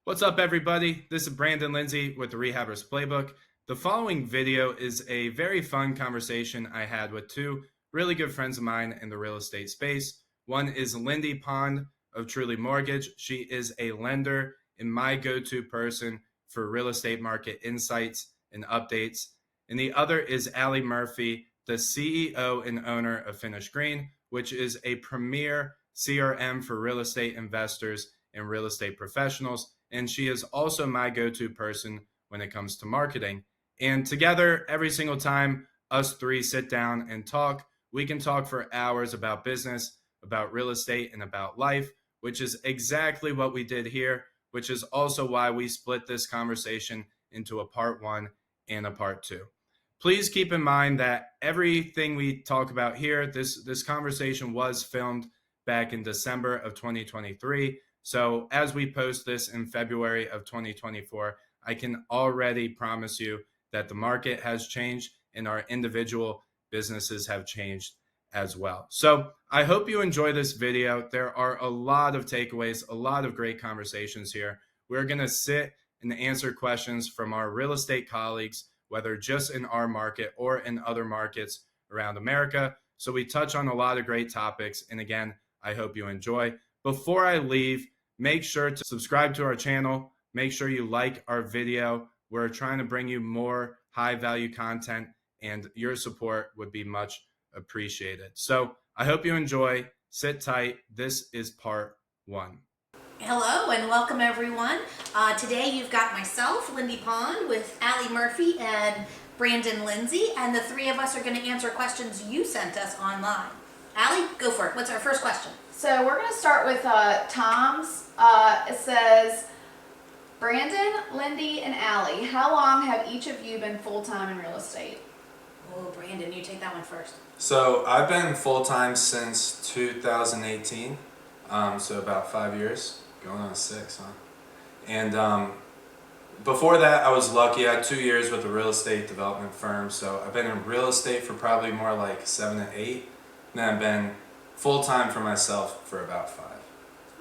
What's up, everybody? This is Brandon Lindsay with the Rehabbers Playbook. The following video is a very fun conversation I had with two really good friends of mine in the real estate space. One is Lindy Pond of Truly Mortgage. She is a lender and my go-to person for real estate market insights and updates. And the other is Alie Murphy, the CEO and owner of Finish Green, which is a premier CRM for real estate investors and real estate professionals. And she is also my go-to person when it comes to marketing. And together, every single time us three sit down and talk, we can talk for hours about business, about real estate, and about life, which is exactly what we did here, which is also why we split this conversation into a part one and a part two. Please keep in mind that everything we talk about here, this conversation was filmed back in December of 2023. So as we post this in February of 2024, I can already promise you that the market has changed and our individual businesses have changed as well. So I hope you enjoy this video. There are a lot of takeaways, a lot of great conversations here. We're going to sit and answer questions from our real estate colleagues, whether just in our market or in other markets around America. So we touch on a lot of great topics. And again, I hope you enjoy. Before I leave, make sure to subscribe to our channel. Make sure you like our video. We're trying to bring you more high value content and your support would be much appreciated. So I hope you enjoy. Sit tight. This is part one. Hello and welcome everyone. Today you've got myself, Lindy Pond, with Alie Murphy and Brandon Lindsay, and the three of us are going to answer questions you sent us online. Alie, go for it. What's our first question? So we're going to start with Tom's. It says, Brandon, Lindy, and Alie, how long have each of you been full-time in real estate? Oh, Brandon, you take that one first. So I've been full-time since 2018, so about 5 years, going on 6, huh? And before that, I was lucky. I had 2 years with a real estate development firm, so I've been in real estate for probably more like 7 to 8. And then I've been full-time for myself for about 5.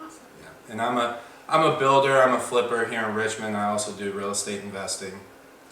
Awesome. Yeah. And I'm a builder, I'm a flipper here in Richmond. I also do real estate investing.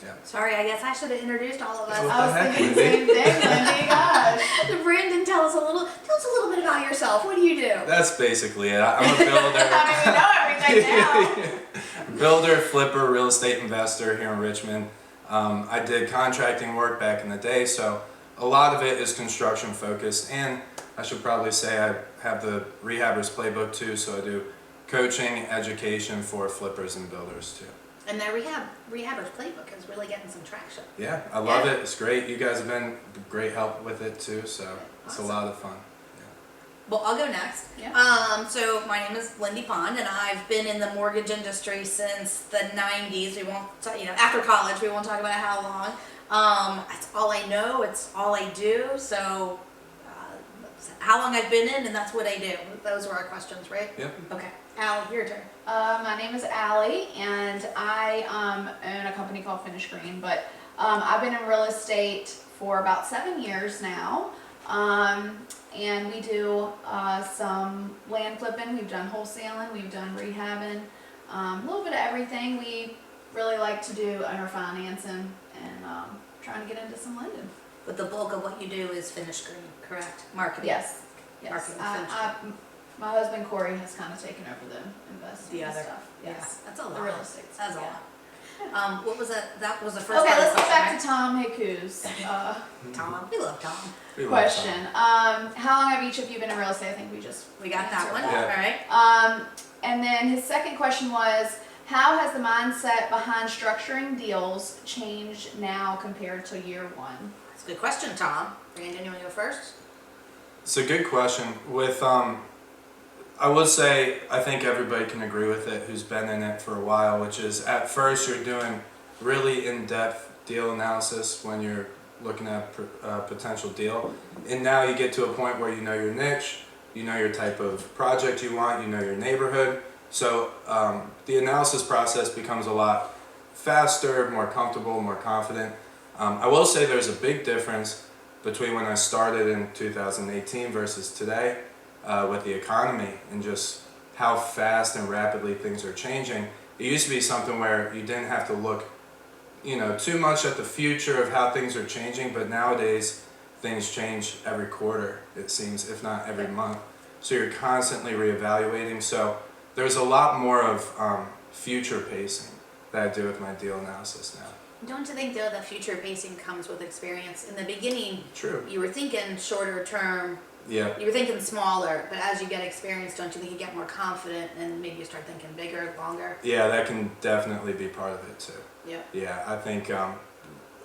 Yeah. Sorry, I guess I should have introduced all of us. What I was the heck, thinking the same thing, Lindy. Gosh. Brandon, tell us a little bit about yourself. What do you do? That's basically it. I'm a builder. I don't even know everything now. Builder, flipper, real estate investor here in Richmond. I did contracting work back in the day, so a lot of it is construction focused, and I should probably say I have the Rehabbers Playbook too, so I do coaching, education for flippers and builders too. And the Rehabber's Playbook is really getting some traction. Yeah, I love it. It's great. You guys have been great help with it too, so it's a lot of fun. Well, I'll go next. Yeah. So my name is Lindy Pond, and I've been in the mortgage industry since the 90s. We won't, after college, we won't talk about how long. That's all I know. It's all I do. So how long I've been in, and that's what I do. Those were our questions, right? Yep. Okay. Alie, your turn. My name is Alie, and I own a company called Finish Green, but I've been in real estate for about 7 years now. And we do some land flipping, we've done wholesaling, we've done rehabbing, a little bit of everything. We really like to do owner financing and trying to get into some lending. But the bulk of what you do is Finish Green, correct? Marketing. Yes. Marketing. My husband Corey has kind of taken over the investing and stuff. Yes. Yeah, that's a lot. The real estate. That's a yeah. lot. What was that? That was the first. Okay, part of let's the go back question, to Tom Hiku's right? Tom. We love Tom. We love question. Tom. How long have each of you been in real estate? I think we got that answered one. Yeah. All right. And then his second question was, how has the mindset behind structuring deals changed now compared to year one? That's a good question, Tom. Brandon, you want to go first? It's a good question. With I would say I think everybody can agree with it who's been in it for a while, which is at first you're doing really in-depth deal analysis when you're looking at a potential deal, and now you get to a point where you know your niche, you know your type of project you want, you know your neighborhood. So the analysis process becomes a lot faster, more comfortable, more confident. I will say there's a big difference between when I started in 2018 versus today with the economy and just how fast and rapidly things are changing. It used to be something where you didn't have to look, too much at the future of how things are changing, but nowadays things change every quarter, it seems, if not every month. So you're constantly reevaluating. So there's a lot more of future pacing that I do with my deal analysis now. Don't you think though the future pacing comes with experience? In the beginning, True. you were thinking shorter term, Yeah. you were thinking smaller, but as you get experience, don't you think you get more confident and maybe you start thinking bigger, longer? Yeah, that can definitely be part of it too. Yeah. Yeah, I think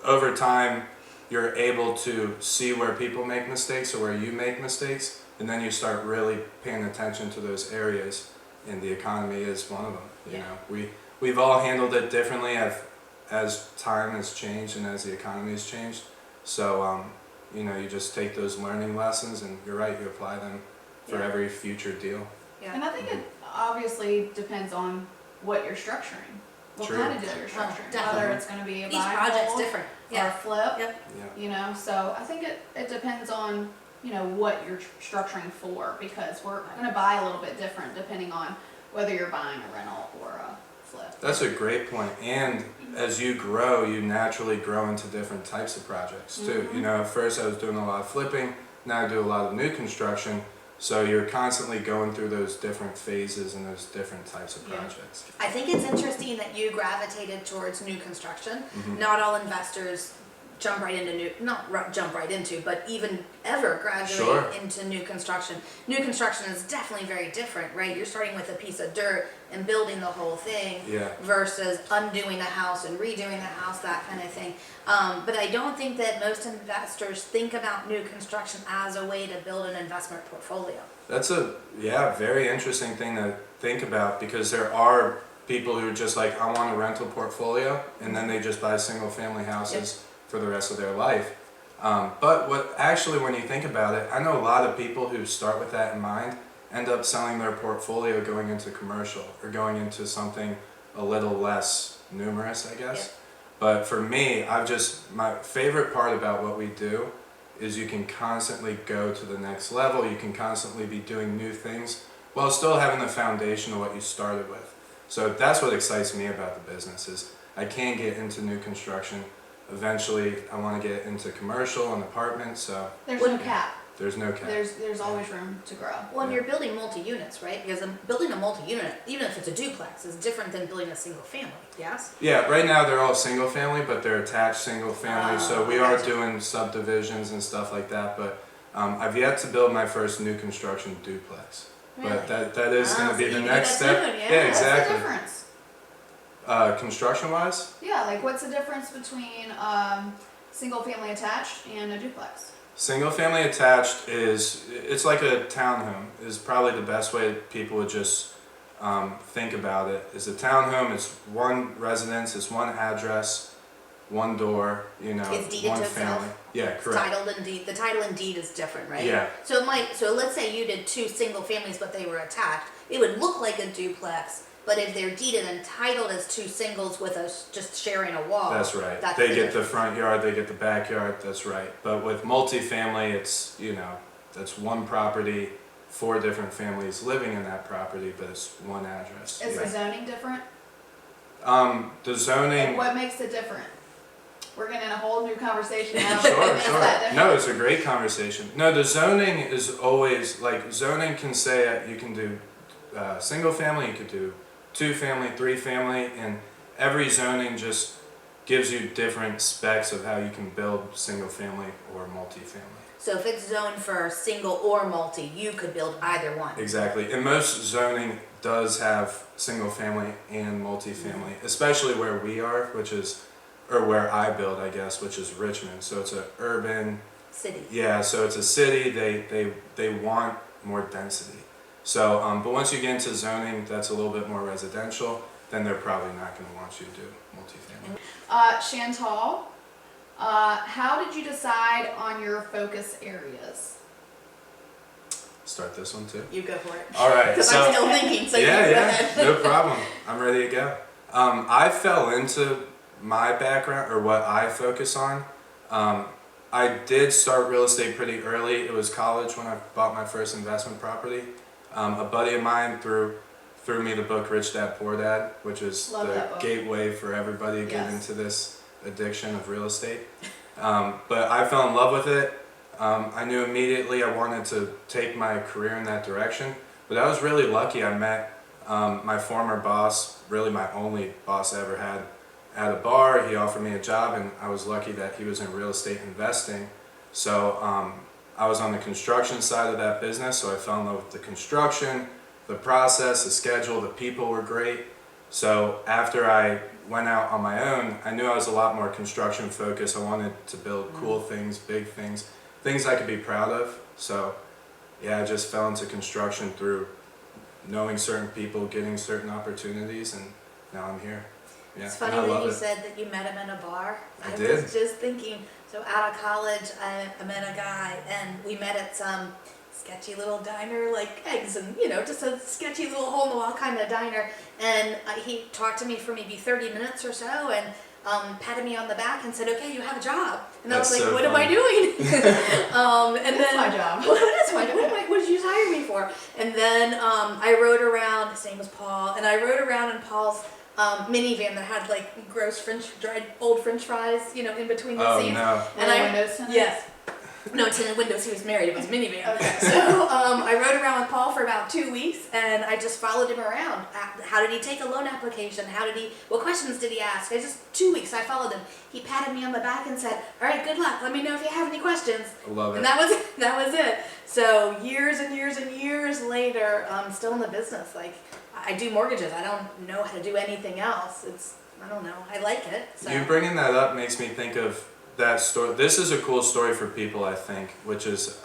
over time you're able to see where people make mistakes or where you make mistakes, and then you start really paying attention to those areas, and the economy is one of them. You know, we've all handled it differently as time has changed and as the economy has changed. So you just take those learning lessons, and you're right, you apply them for every future deal. Yeah. And I think it obviously depends on what you're structuring. What True. kind of deal you're structuring. definitely. Whether it's going to be a Each buy and project's hold different. or a Yeah. flip. Yep. Yeah. So I think it depends on, what you're structuring for, because we're going to buy a little bit different depending on whether you're buying a rental or a flip. That's a great point. And as you grow, you naturally grow into different types of projects too. At first I was doing a lot of flipping, now I do a lot of new construction. So you're constantly going through those different phases and those different types of projects. I think it's interesting that you gravitated towards new construction. Mm-hmm. Not all investors jump right into but even ever graduate into new construction. New construction is definitely very different, right? You're starting with a piece of dirt and building the whole thing versus undoing a house and redoing the house, that kind of thing. But I don't think that most investors think about new construction as a way to build an investment portfolio. That's a very interesting thing to think about, because there are people who are just like, I want a rental portfolio, and then they just buy single family houses for the rest of their life. But when you think about it, I know a lot of people who start with that in mind end up selling their portfolio, going into commercial or going into something a little less numerous, I guess. Yeah. But for me, my favorite part about what we do is you can constantly go to the next level. You can constantly be doing new things while still having the foundation of what you started with. So that's what excites me about the business, is I can get into new construction. Eventually, I want to get into commercial and apartments. So There's no cap. there's no cap. There's always room to grow. Well, and you're building multi-units, right? Because building a multi-unit, even if it's a duplex, is different than building a single family, yes? Yeah, right now they're all single family, but they're attached single family. So we are gotcha. doing subdivisions and stuff like that. But I've yet to build my first new construction duplex. But that is going to be the next step. Soon, yeah. Yeah, What's exactly. the difference? Construction wise? Yeah, like what's the difference between single family attached and a duplex? Single family attached it's like a townhome is probably the best way people would just think about it. Is a townhome, it's one residence, it's one address, one door, It's deeded one to family. itself. Yeah, correct. Titled and deed. The title and deed is different, right? Yeah. So let's say you did two single families, but they were attached. It would look like a duplex, but if they're deeded and titled as two singles with just sharing a wall. That's right. That's They the get the difference. front yard, they get the backyard, that's right. But with multifamily, it's, that's one property, 4 different families living in that property, but it's one address. Is the zoning different? The zoning. Like, what makes it different? We're getting a whole new conversation now. Sure, What makes that sure. different? No, it's a great conversation. No, the zoning is always, zoning can say you can do single family, you could do 2 family, 3 family, and every zoning just gives you different specs of how you can build single family or multifamily. So if it's zoned for single or multi, you could build either one. Exactly. And most zoning does have single family and multifamily, especially where we are, or where I build, I guess, which is Richmond. So it's an urban City. Yeah, so it's a city. They want more density. So, but once you get into zoning, that's a little bit more residential. Then they're probably not going to want you to do multifamily. Chantal, how did you decide on your focus areas? Start this one too. You go for it. All right. Because I'm still thinking, so yeah, you go yeah, ahead. no problem. I'm ready to go. I fell into my background or what I focus on. I did start real estate pretty early. It was college when I bought my first investment property. A buddy of mine through threw me the book Rich Dad Poor Dad, which is Love the that book. gateway for everybody to get Yes. into this addiction of real estate. But I fell in love with it. I knew immediately I wanted to take my career in that direction. But I was really lucky. I met my former boss, really my only boss I ever had, at a bar. He offered me a job, and I was lucky that he was in real estate investing. So I was on the construction side of that business, so I fell in love with the construction, the process, the schedule, the people were great. So after I went out on my own, I knew I was a lot more construction focused. I wanted to build cool things, big things, things I could be proud of. So yeah, I just fell into construction through knowing certain people, getting certain opportunities, and now I'm here. Yeah, It's funny and I that love you it. said that you met him in a bar. I was did. just thinking, so out of college, I met a guy, and we met at some sketchy little diner, like Eggs, and just a sketchy little hole in the wall kind of diner. And he talked to me for maybe 30 minutes or so, and patted me on the back and said, "Okay, you have a job." And I was That's like, so "What am I funny. doing?" And That's then my job. Well, that is my job. What did you hire me for? And then I rode around. His name was Paul, and I rode around in Paul's minivan that had like gross dried old French fries, in between the Oh seats. no. And Were windows tinted? yes. No, tinted windows. He was married. It was a minivan. Okay. So I rode around with Paul for about 2 weeks, and I just followed him around. How did he take a loan application? What questions did he ask? 2 weeks I followed him. He patted me on the back and said, "All right, good luck. Let me know if you have any questions." I love it. And that was it. So years and years and years later, I'm still in the business. Like, I do mortgages. I don't know how to do anything else. I don't know. I like it. So. You bringing that up makes me think of that story. This is a cool story for people, I think, which is,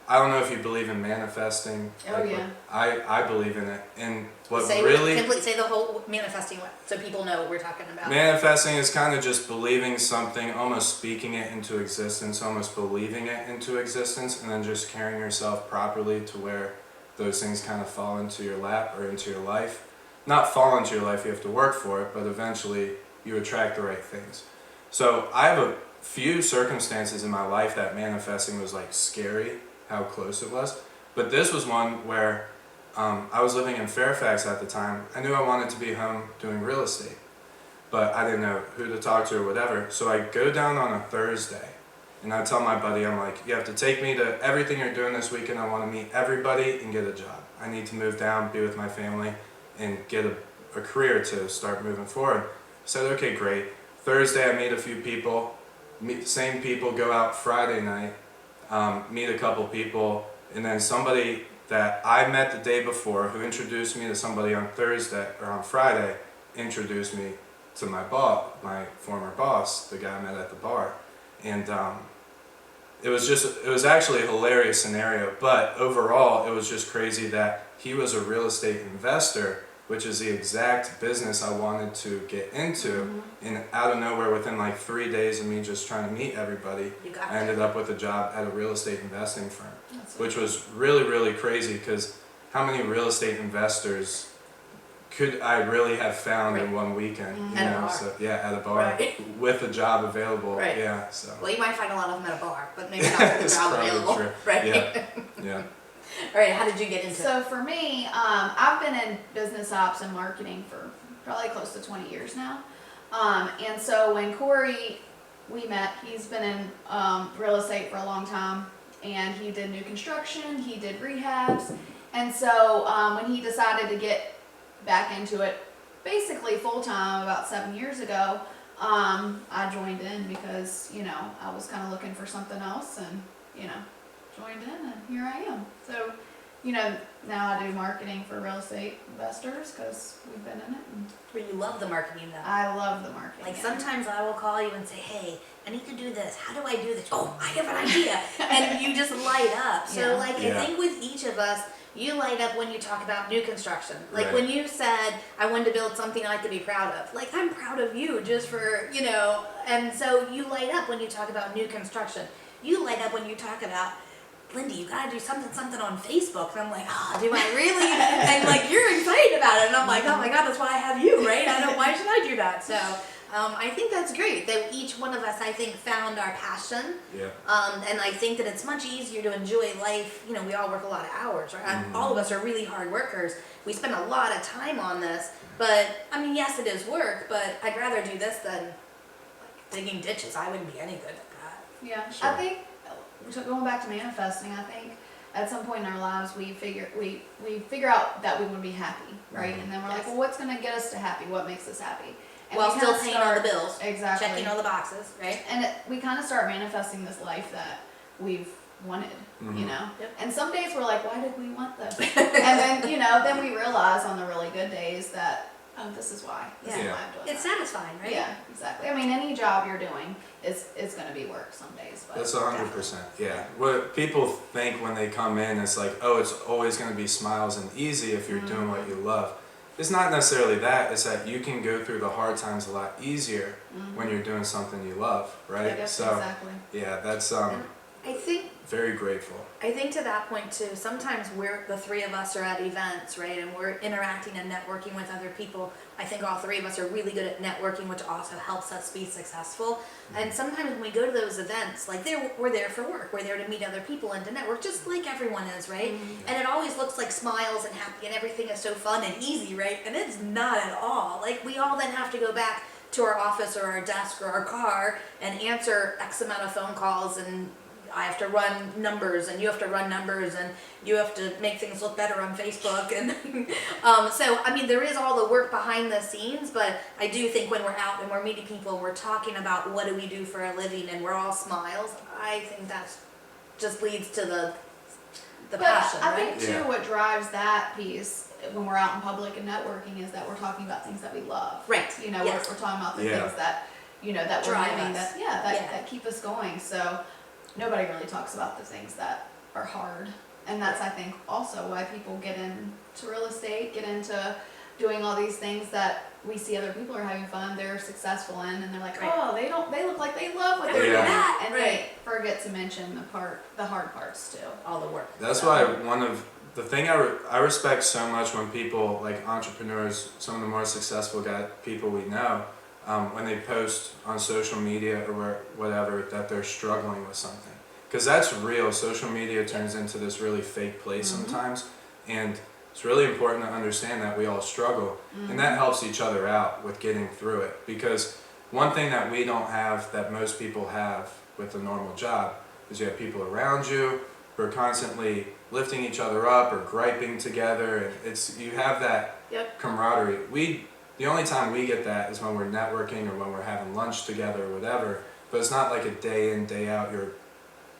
I don't know if you believe in manifesting. Oh, yeah. I believe in it. And what say the whole manifesting what, so people know what we're talking about. manifesting is kind of just believing something, almost speaking it into existence, almost believing it into existence, and then just carrying yourself properly to where those things kind of fall into your lap or into your life. Not fall into your life, you have to work for it, but eventually you attract the right things. So I have a few circumstances in my life that manifesting was like scary, how close it was. But this was one where I was living in Fairfax at the time. I knew I wanted to be home doing real estate, but I didn't know who to talk to or whatever. So I go down on a Thursday, and I tell my buddy, I'm like, you have to take me to everything you're doing this weekend. I want to meet everybody and get a job. I need to move down, be with my family, and get a career to start moving forward. I said, okay, great. Thursday I meet a few people, meet the same people, go out Friday night, meet a couple people, and then somebody that I met the day before who introduced me to somebody on Thursday or on Friday introduced me to my boss, my former boss, the guy I met at the bar. And it was actually a hilarious scenario, but overall it was just crazy that he was a real estate investor, which is the exact business I wanted to get into. And out of nowhere, within like 3 days of me just trying to meet everybody, You got I ended up with a job at a real estate investing firm, That's which was really, really crazy because how many real estate investors could I really have found in one weekend? You At a know, bar. so yeah, at a bar Right. with a job available. Right. Yeah, so Well, you might find a lot of them at a bar, but maybe not with the It's job probably available. true. Right. Yeah. yeah. All right. How did you get into it? So for me, I've been in business ops and marketing for probably close to 20 years now. And so when Corey, we met, he's been in real estate for a long time, and he did new construction, he did rehabs. And so when he decided to get back into it basically full time about 7 years ago, I joined in because, I was kind of looking for something else, and, joined in, and here I am. So, now I do marketing for real estate investors because we've been in it, and Where you love the marketing though. I love the marketing. Like sometimes I will call you and say, "Hey, I need to do this. How do I do this?" "Oh, I have an idea," and you just light up. So Yeah. like Yeah. I think with each of us, you light up when you talk about new construction. Like Right. when you said, "I wanted to build something I could be proud of." Like I'm proud of you just for And so you light up when you talk about new construction. You light up when you talk about, "Lindy, you gotta do something on Facebook." And I'm like, "Oh, do I really?" And like you're excited about it, and I'm like, "Oh my God, that's why I have you, right? Why should I do that?" So I think that's great that each one of us, I think, found our passion. Yeah. And I think that it's much easier to enjoy life. You know, we all work a lot of hours, right? Mhm. All of us are really hard workers. We spend a lot of time on this. But, I mean, yes, it is work, but I'd rather do this than like digging ditches. I wouldn't be any good at that. Yeah, Sure. I think, so going back to manifesting, I think at some point in our lives we figure out that we want to be happy, right? Mhm. And then we're Yes. like, well, what's going to get us to happy? What makes us happy? And While we still kinda paying all the bills. Exactly. Checking all the boxes, right? And we kind of start manifesting this life that we've wanted, you Mhm. know? Yep. And some days we're like, why did we want this? And then, you know, then we realize on the really good days that, oh, this is why. This is Yeah. why I'm doing It's that. satisfying, right? Yeah, exactly. I mean, any job you're doing is going to be work some days. But That's 100%. Yeah. What people think when they come in is like, oh, it's always going to be smiles and easy if you're doing what you love. It's not necessarily that. It's that you can go through the hard times a lot easier when you're doing something you love, right? Yep, So exactly. yeah, that's I think very grateful. I think to that point too, sometimes the three of us are at events, right, and we're interacting and networking with other people. I think all three of us are really good at networking, which also helps us be successful. And sometimes when we go to those events, like we're there for work, we're there to meet other people and to network, just like everyone is, right? And it always looks like smiles and happy and everything is so fun and easy, right? And it's not at all. Like we all then have to go back to our office or our desk or our car and answer X amount of phone calls, and I have to run numbers and you have to run numbers and you have to make things look better on Facebook. And so, I mean, there is all the work behind the scenes, but I do think when we're out and we're meeting people and we're talking about what do we do for a living and we're all smiles, I think that just leads to the But passion, I right? think too, Yeah. what drives that piece when we're out in public and networking is that we're talking about things that we love. Right. You know, Yes. we're talking about the Yeah. things that, you know, that we're Drive living, us. that Yeah. that keep us going. So nobody really talks about the things that are hard. And that's, I think, also why people get into real estate, get into doing all these things that we see other people are having fun, they're successful in, and they're like, Right. oh, they look like they love what I they're Yeah. doing. that, And right. they forget to mention the hard parts too. All the work. That's why one of the thing I respect so much when people like entrepreneurs, some of the more successful people we know, when they post on social media or whatever that they're struggling with something, because that's real. Social media turns into this really fake place sometimes, and it's really important to understand that we all struggle, and that helps each other out with getting through it. Because one thing that we don't have that most people have with a normal job is you have people around you who are constantly lifting each other up or griping together, and you have that Yep. camaraderie. The only time we get that is when we're networking or when we're having lunch together or whatever, but it's not like a day in, day out, you're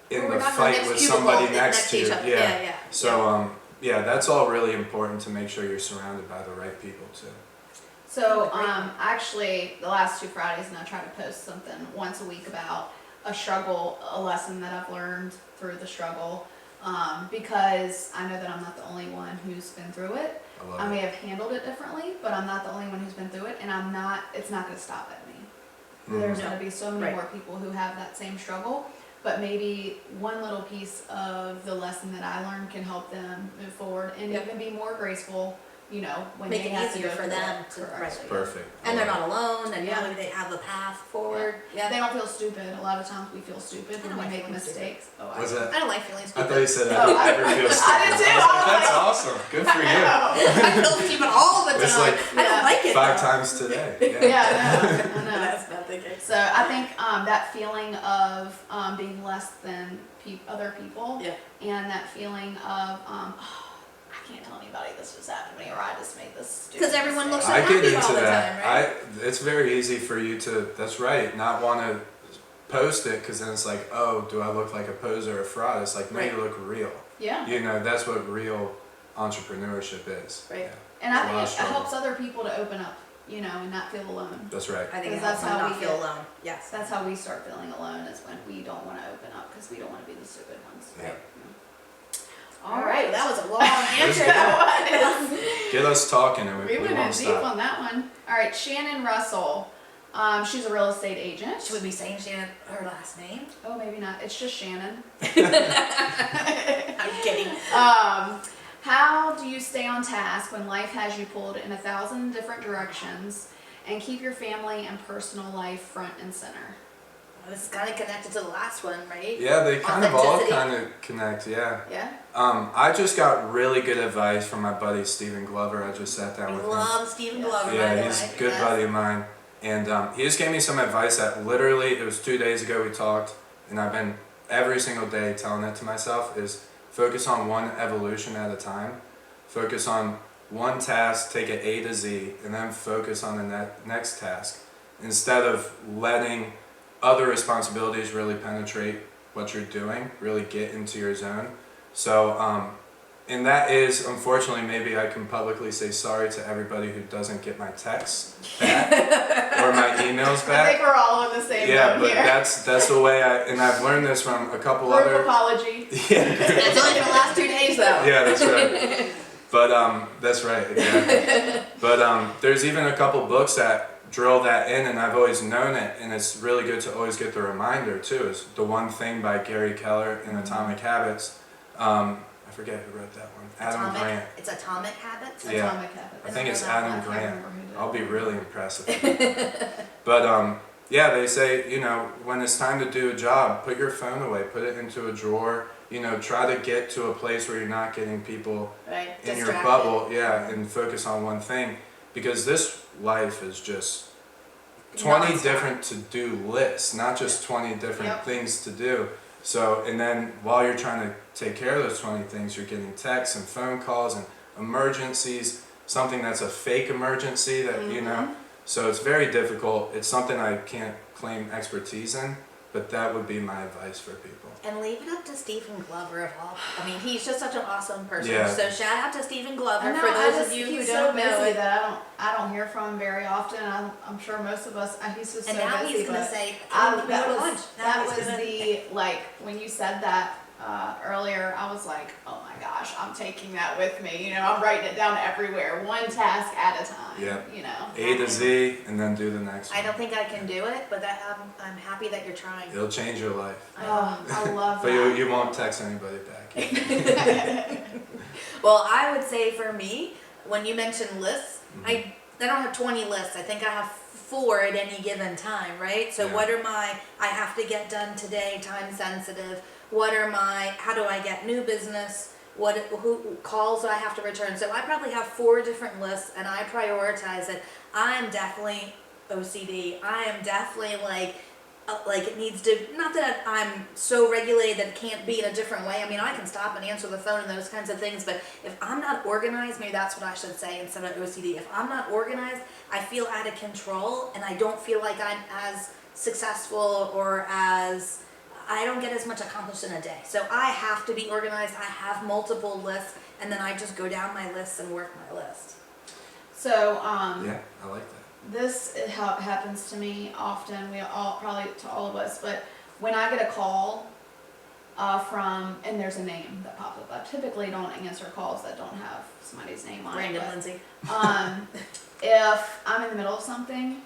in We're the not in the fight next with cubicle somebody next to each you. other. Yeah. So yeah, that's all really important to make sure you're surrounded by the right people too. So, Great. actually, the last 2 Fridays, and I try to post something once a week about a struggle, a lesson that I've learned through the struggle, because I know that I'm not the only one who's been through it. I love I may it. have handled it differently, but I'm not the only one who's been through it, and it's not gonna stop at me. There's No. gonna be so many Right. more people who have that same struggle, but maybe one little piece of the lesson that I learned can help them move forward and Yep. even be more graceful, you know, when Make they it have to easier go for through them it. to- Correct. right. Perfect. And they're I love not alone, and Yeah. maybe they have a path forward. Yeah. They don't feel stupid. A lot of times we feel stupid I when don't we like make feeling stupid. mistakes. Oh, it. Was do. that? I don't like feeling I stupid. thought you said I No, don't I- ever feel stupid. I did too. was like, I was that's like- awesome. Good for you. I feel stupid all the time. It's like I don't like it. 5 though. times today. Yeah, I know. That's not the case. So I think that feeling of being less than other people, Yeah. and that feeling of I can't tell anybody this just happened to me, or I just made this stupid. Because everyone looks so mistake. I get happy into all the that. time, right? It's very easy for you to, that's right, not want to post it because then it's like, oh, do I look like a poser or a fraud? It's like, no, Right. you look real. Yeah, You know, that's what real entrepreneurship is. Right. Yeah, and I It's a think lot it of struggle. helps other people to open up, you know, and not feel alone. that's right. I think it Because helps that's them how not we feel get- alone. Yes. That's how we start feeling alone, is when we don't want to open up because we don't want to be the stupid ones. Yeah. All right, that was a long answer. Get us talking and We we went in won't deep stop. on that one. All right, Shannon Russell. She's a real estate agent. Should we be saying her last name? Oh, maybe not. It's just Shannon. I'm kidding. How do you stay on task when life has you pulled in 1,000 different directions and keep your family and personal life front and center. Well, this is kind of connected to the last one, right? Yeah, they kind of all Authenticity. kind of connect, yeah. Yeah. I just got really good advice from my buddy Stephen Glover. I just sat down I with him. love Stephen Glover, by the Yeah, way. he's a good Yes. buddy of mine. And he just gave me some advice that literally, it was 2 days ago we talked, and I've been every single day telling it to myself, is focus on one evolution at a time. Focus on one task, take it A to Z, and then focus on the next task. Instead of letting other responsibilities really penetrate what you're doing, really get into your zone. So, and that is, unfortunately, maybe I can publicly say sorry to everybody who doesn't get my texts back or my emails I back. think we're all on the same Yeah, boat but here. that's the way and I've learned this from a couple Group other. apology. Yeah, That's only for the last 2 days, though. yeah, that's right. But that's right, exactly. But there's even a couple books that drill that in, and I've always known it, and it's really good to always get the reminder too. Is The One Thing by Gary Keller in Atomic Habits. I forget who wrote that one. Adam Grant. It's Atomic Habits? Yeah. Atomic Habits. I think it's I don't know Adam I can't Grant. remember who did I'll it. be really impressed with it. But yeah, they say, when it's time to do a job, put your phone away, put it into a drawer. Try to get to a place where you're not getting people Right. in your Distracted. bubble, yeah, and focus on one thing, because this life is just 20 Nonstop. different to-do lists, not just 20 different Yep. things to do. So, and then while you're trying to take care of those 20 things, you're getting texts and phone calls and emergencies, something that's a fake emergency that, so it's very difficult. It's something I can't claim expertise in, but that would be my advice for people. And leave it up to Stephen Glover of all. I mean, he's just such an awesome person. Yeah. So shout out to Stephen Glover I know, for those of you who he's don't so know busy it. that I don't hear from him very often. I'm sure most of us. He's just And so now busy. he's gonna but say, I, "Can we that go to was lunch?" Now that he's was gonna- the when you said that earlier. I was like, oh my gosh, I'm taking that with me. I'm writing it down everywhere, one task at a time. Yeah. You know. A to Z, and then do the next one. I don't think I can do it, but I'm happy that you're trying. It'll change your life. Oh, I love But that. you won't text anybody back. Well, I would say for me, when you mention lists, Mm-hmm. I don't have 20 lists. I think I have 4 at any given time, right? So Yeah. what are my, I have to get done today, time sensitive. What are my, how do I get new business? Who calls do I have to return? So I probably have 4 different lists, and I prioritize it. I'm definitely OCD. I am definitely like it needs to, not that I'm so regulated that it can't be in a different way. I mean, I can stop and answer the phone and those kinds of things, but if I'm not organized, maybe that's what I should say instead of OCD. If I'm not organized, I feel out of control, and I don't feel like I'm as successful or I don't get as much accomplished in a day. So I have to be organized. I have multiple lists, and then I just go down my lists and work my list. So Yeah, I like that. this happens to me often. We all probably to all of us, but when I get a call from and there's a name that pops up, I typically don't answer calls that don't have somebody's name on Brandon it. Lindsay. If I'm in the middle of something,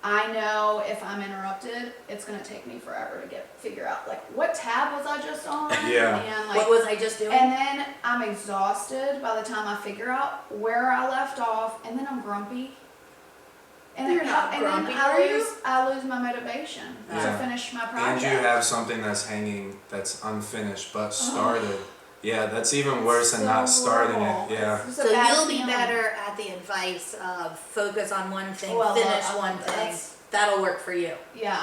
I know if I'm interrupted, it's gonna take me forever to figure out what tab was I just on, Yeah. and What was I just doing? and then I'm exhausted by the time I figure out where I left off, and then I'm grumpy. And You're not grumpy, then are you? I lose my motivation to Yeah. finish my And project. you have something that's hanging that's unfinished but started. Yeah, that's even worse than So not starting horrible. it. Yeah. It's just a So bad you'll be feeling. better at the advice of focus on one thing, Well, finish I one love thing. that's- That'll work for you. Yeah,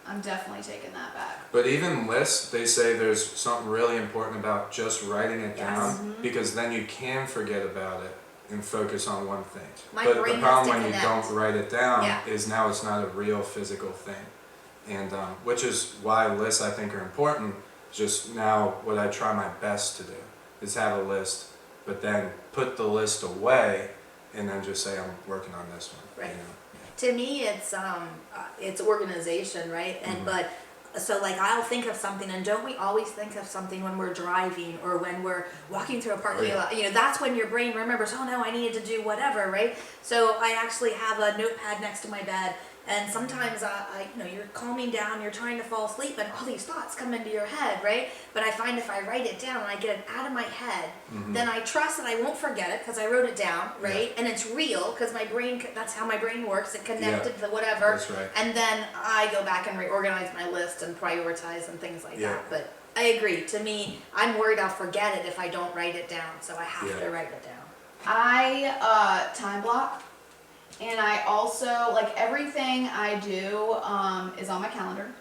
I'm definitely taking that back. But even lists, they say there's something really important about just writing it Yes. down, because then you can forget about it and focus on one thing. My But brain the has problem to when you connect. don't write it down Yeah. is now it's not a real physical thing. And which is why lists I think are important. Just now what I try my best to do is have a list, but then put the list away and then just say I'm working on this one. Right. You know? To me, it's organization, right? And Mhm. but So like I'll think of something, and don't we always think of something when we're driving or when we're walking through a parking lot? You know, that's when your brain remembers, oh no, I needed to do whatever, right? So I actually have a notepad next to my bed, and sometimes I you know, you're calming down, you're trying to fall asleep, and all these thoughts come into your head, right? But I find if I write it down and I get it out of my head, then I trust that I won't forget it because I wrote it down, right? And it's real because my brain, that's how my brain works. It connected to whatever. That's right. And then I go back and reorganize my list and prioritize and things like that. But I agree. To me, I'm worried I'll forget it if I don't write it down. So I have to write it down. I time block, and I also, like, everything I do is on my calendar.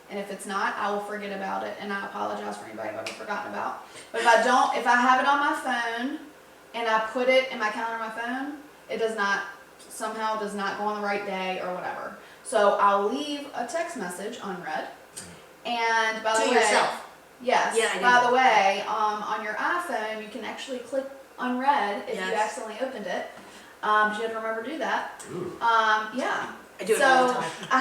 And if it's not, I will forget about it, and I apologize for anybody I've ever forgotten about. But if I don't, if I have it on my phone and I put it in my calendar on my phone, it does not, somehow does not go on the right day or whatever. So I'll leave a text message unread. And by the way, To yourself. yes. Yeah, I do by that. the way, on your iPhone, you can actually click unread if you Yes. accidentally opened it. You have to remember to do that. Ooh. Yeah. I do it So all the time. I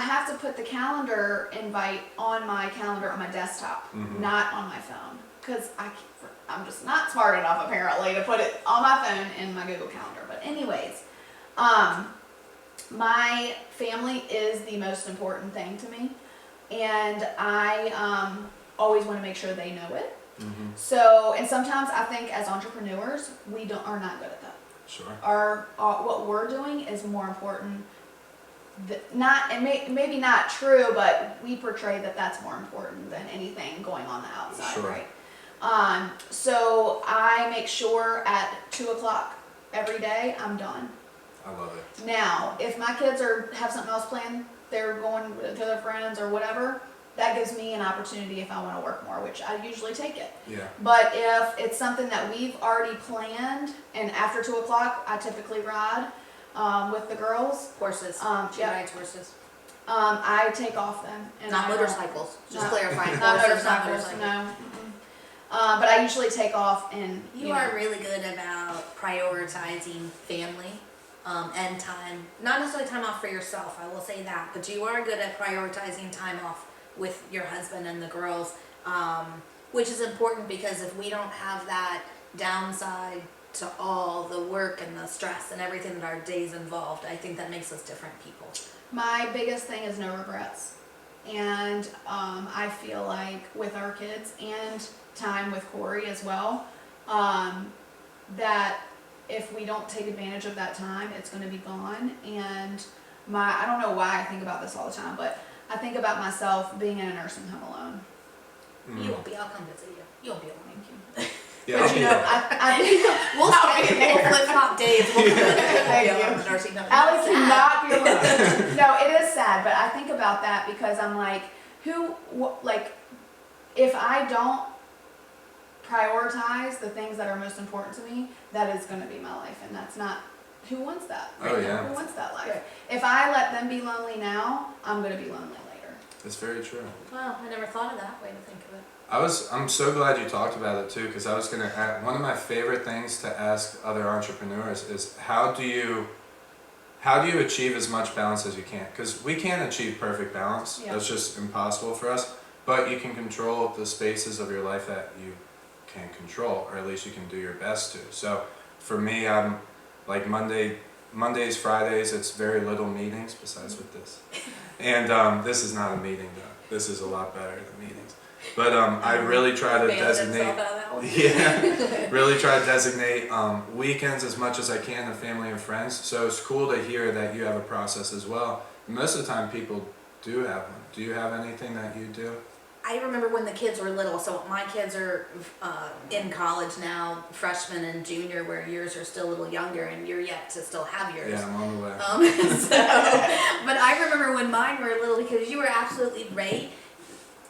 have to put the calendar invite on my calendar on my desktop, not on my phone, because I'm just not smart enough apparently to put it on my phone in my Google Calendar. But anyways, my family is the most important thing to me, and I always want to make sure they know it. So, and sometimes I think as entrepreneurs, we are not good at that. Sure. What we're doing is more important. Maybe not true, but we portray that that's more important than anything going on the outside, Sure. right? So I make sure at 2:00 every day I'm done. I love it. Now, if my kids have something else planned, they're going to their friends or whatever, that gives me an opportunity if I want to work more, which I usually take it. Yeah. But if it's something that we've already planned, and after 2:00, I typically ride with the girls. Horses. She yeah. rides horses. I take off then. And Not I don't- motorcycles. Just No. clarifying. Not Horses, not motorcycles, motorcycles. no. But I usually take off and, You know, are really good about prioritizing family and time. Not necessarily time off for yourself, I will say that, but you are good at prioritizing time off with your husband and the girls, which is important because if we don't have that downside to all the work and the stress and everything that our days involved, I think that makes us different people. my biggest thing is no regrets. And I feel like with our kids and time with Corey as well, that if we don't take advantage of that time, it's going to be gone. And I don't know why I think about this all the time, but I think about myself being in a nursing home alone. You won't be, I'll come visit you. You won't be alone. Yeah, But I'll you be know, there. We'll flip flop days. We'll Thank go you. to the nursing home. Alie Sad. cannot be alone. No, it is sad, but I think about that because I'm like, if I don't prioritize the things that are most important to me, that is going to be my life, and that's not. Who wants that? Oh, yeah. Who wants that life? Right. If I let them be lonely now, I'm going to be lonely later. It's very true. Wow, I never thought of that way to think of it. I'm so glad you talked about it too, because I was gonna add, one of my favorite things to ask other entrepreneurs is how do you achieve as much balance as you can? Because we can't achieve perfect balance. Yeah. That's just impossible for us. But you can control the spaces of your life that you can control, or at least you can do your best to. So for me, I'm like Mondays, Fridays, it's very little meetings besides with this. And this is not a meeting though. This is a lot better than meetings. But I really try to designate, really try to designate weekends as much as I can to family and friends. So it's cool to hear that you have a process as well. Most of the time people do have one. Do you have anything that you do? I remember when the kids were little, so my kids are in college now, freshman and junior, where yours are still a little younger and you're yet to still have yours. Yeah, I'm on the way. But I remember when mine were little, because you were absolutely right.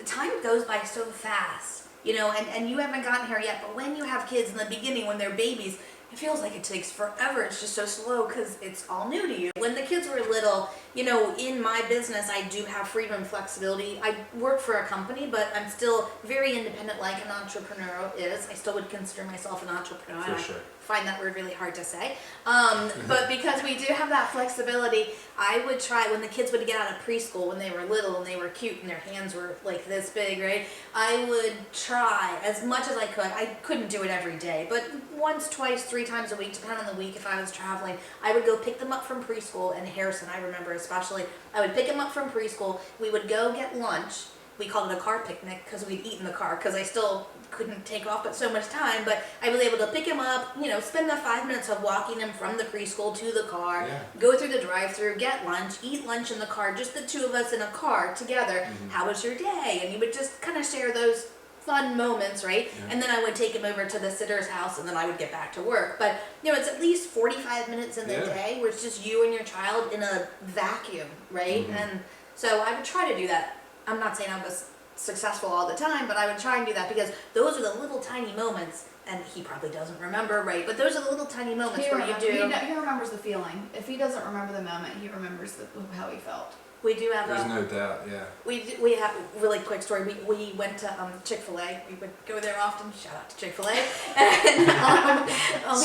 Time goes by so fast, you know, and you haven't gotten here yet, but when you have kids in the beginning, when they're babies, it feels like it takes forever. It's just so slow because it's all new to you. When the kids were little, you know, in my business, I do have freedom and flexibility. I work for a company, but I'm still very independent like an entrepreneur is. I still would consider myself an entrepreneur. For sure. find that word really hard to say. But because we do have that flexibility, I would try when the kids would get out of preschool when they were little and they were cute and their hands were like this big, right? I would try as much as I could. I couldn't do it every day, but once, twice, 3 times a week, depending on the week if I was traveling, I would go pick them up from preschool. And Harrison, I remember especially, I would pick him up from preschool. We would go get lunch. We called it a car picnic because we'd eat in the car because I still couldn't take off but so much time, but I was able to pick him up, spend the 5 minutes of walking him from the preschool to the car, go through the drive-through, get lunch, eat lunch in the car, just the 2 of us in a car together. How was your day? And you would just kind of share those fun moments, right? And then I would take him over to the sitter's house and then I would get back to work. But it's at least 45 minutes in the day where it's just you and your child in a vacuum, right? And so I would try to do that. I'm not saying I was successful all the time, but I would try and do that because those are the little tiny moments, and he probably doesn't remember, right? But those are the little tiny moments where you do. He remembers the feeling. If he doesn't remember the moment, he remembers how he felt. We do have There's no doubt, we have a really quick story. We went to Chick-fil-A. We would go there often. Shout out to Chick-fil-A. And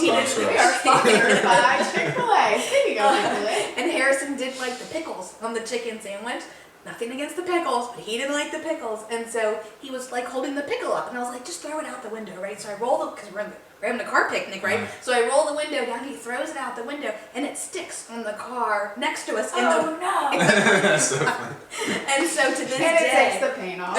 we are sponsored by Chick-fil-A. Speaking of Chick-fil-A. And Harrison didn't like the pickles on the chicken sandwich. Nothing against the pickles, but he didn't like the pickles, and so he was like holding the pickle up, and I was like, just throw it out the window, right? So I roll the, because we're having a car picnic, right? So I roll the window down, he throws it out the window, and it sticks on the car next to us. No! That's so funny. And so to this And it day, takes the paint off.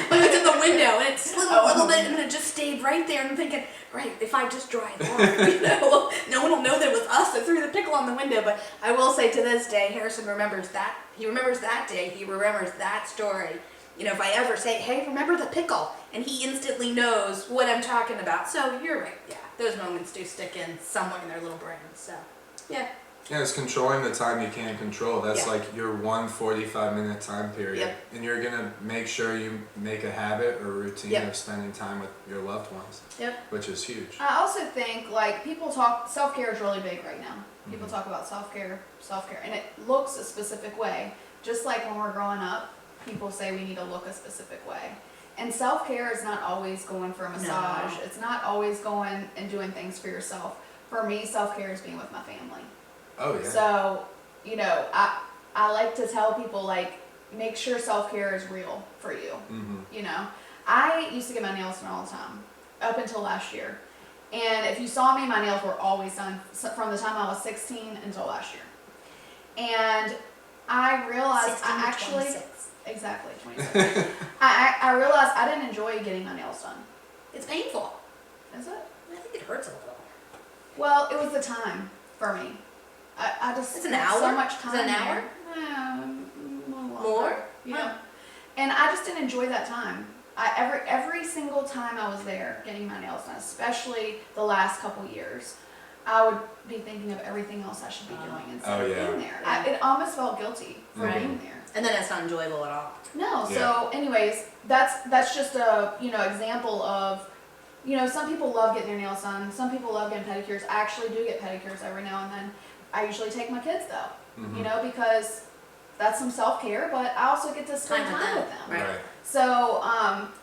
but it's in the window, and it slid a little bit, and then it just stayed right there. And I'm thinking, right, if I just drive off, no one will know that it was us that threw the pickle on the window. But I will say to this day, Harrison remembers that. He remembers that day. He remembers that story. If I ever say, hey, remember the pickle? And he instantly knows what I'm talking about. So you're right. Yeah, those moments do stick in somewhere in their little brains. So, yeah. Yeah, it's controlling the time you can't control. That's like your 1 45-minute time period. And you're going to make sure you make a habit or routine of spending time with your loved ones, which is huge. I also think, people talk, self-care is really big right now. People talk about self-care, and it looks a specific way. Just like when we're growing up, people say we need to look a specific way. And self-care is not always going for a massage. No. It's not always going and doing things for yourself. For me, self-care is being with my family. Oh, yeah. So, I like to tell people, make sure self-care is real for you. I used to get my nails done all the time, up until last year. And if you saw me, my nails were always done from the time I was 16 until last year. And I realized 26. Exactly, 26. I realized I didn't enjoy getting my nails done. It's painful. Is it? I think it hurts a little. Well, it was the time for me. I just it's an hour. So much time. Is it an hour? More? Yeah. And I just didn't enjoy that time. Every single time I was there getting my nails done, especially the last couple years, I would be thinking of everything else I should be doing instead of being there. It almost felt guilty for being there. And then it's not enjoyable at all. No. So, anyways, that's just a example of. Some people love getting their nails done. Some people love getting pedicures. I actually do get pedicures every now and then. I usually take my kids though, because that's some self-care, but I also get to spend time with them. Right. So,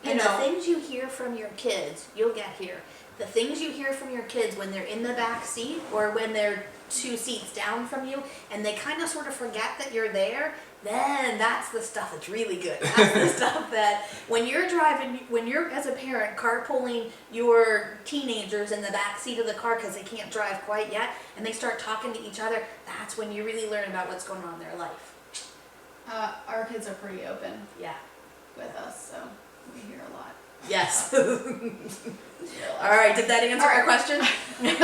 and the things you hear from your kids, you'll get here. The things you hear from your kids when they're in the back seat or when they're 2 seats down from you and they kind of sort of forget that you're there, then that's the stuff that's really good. That's the stuff that when you're driving, when you're as a parent carpooling your teenagers in the back seat of the car because they can't drive quite yet and they start talking to each other, that's when you really learn about what's going on in their life. Our kids are pretty open with us, so we hear a lot. Yes. All right, did that answer your question? Wait.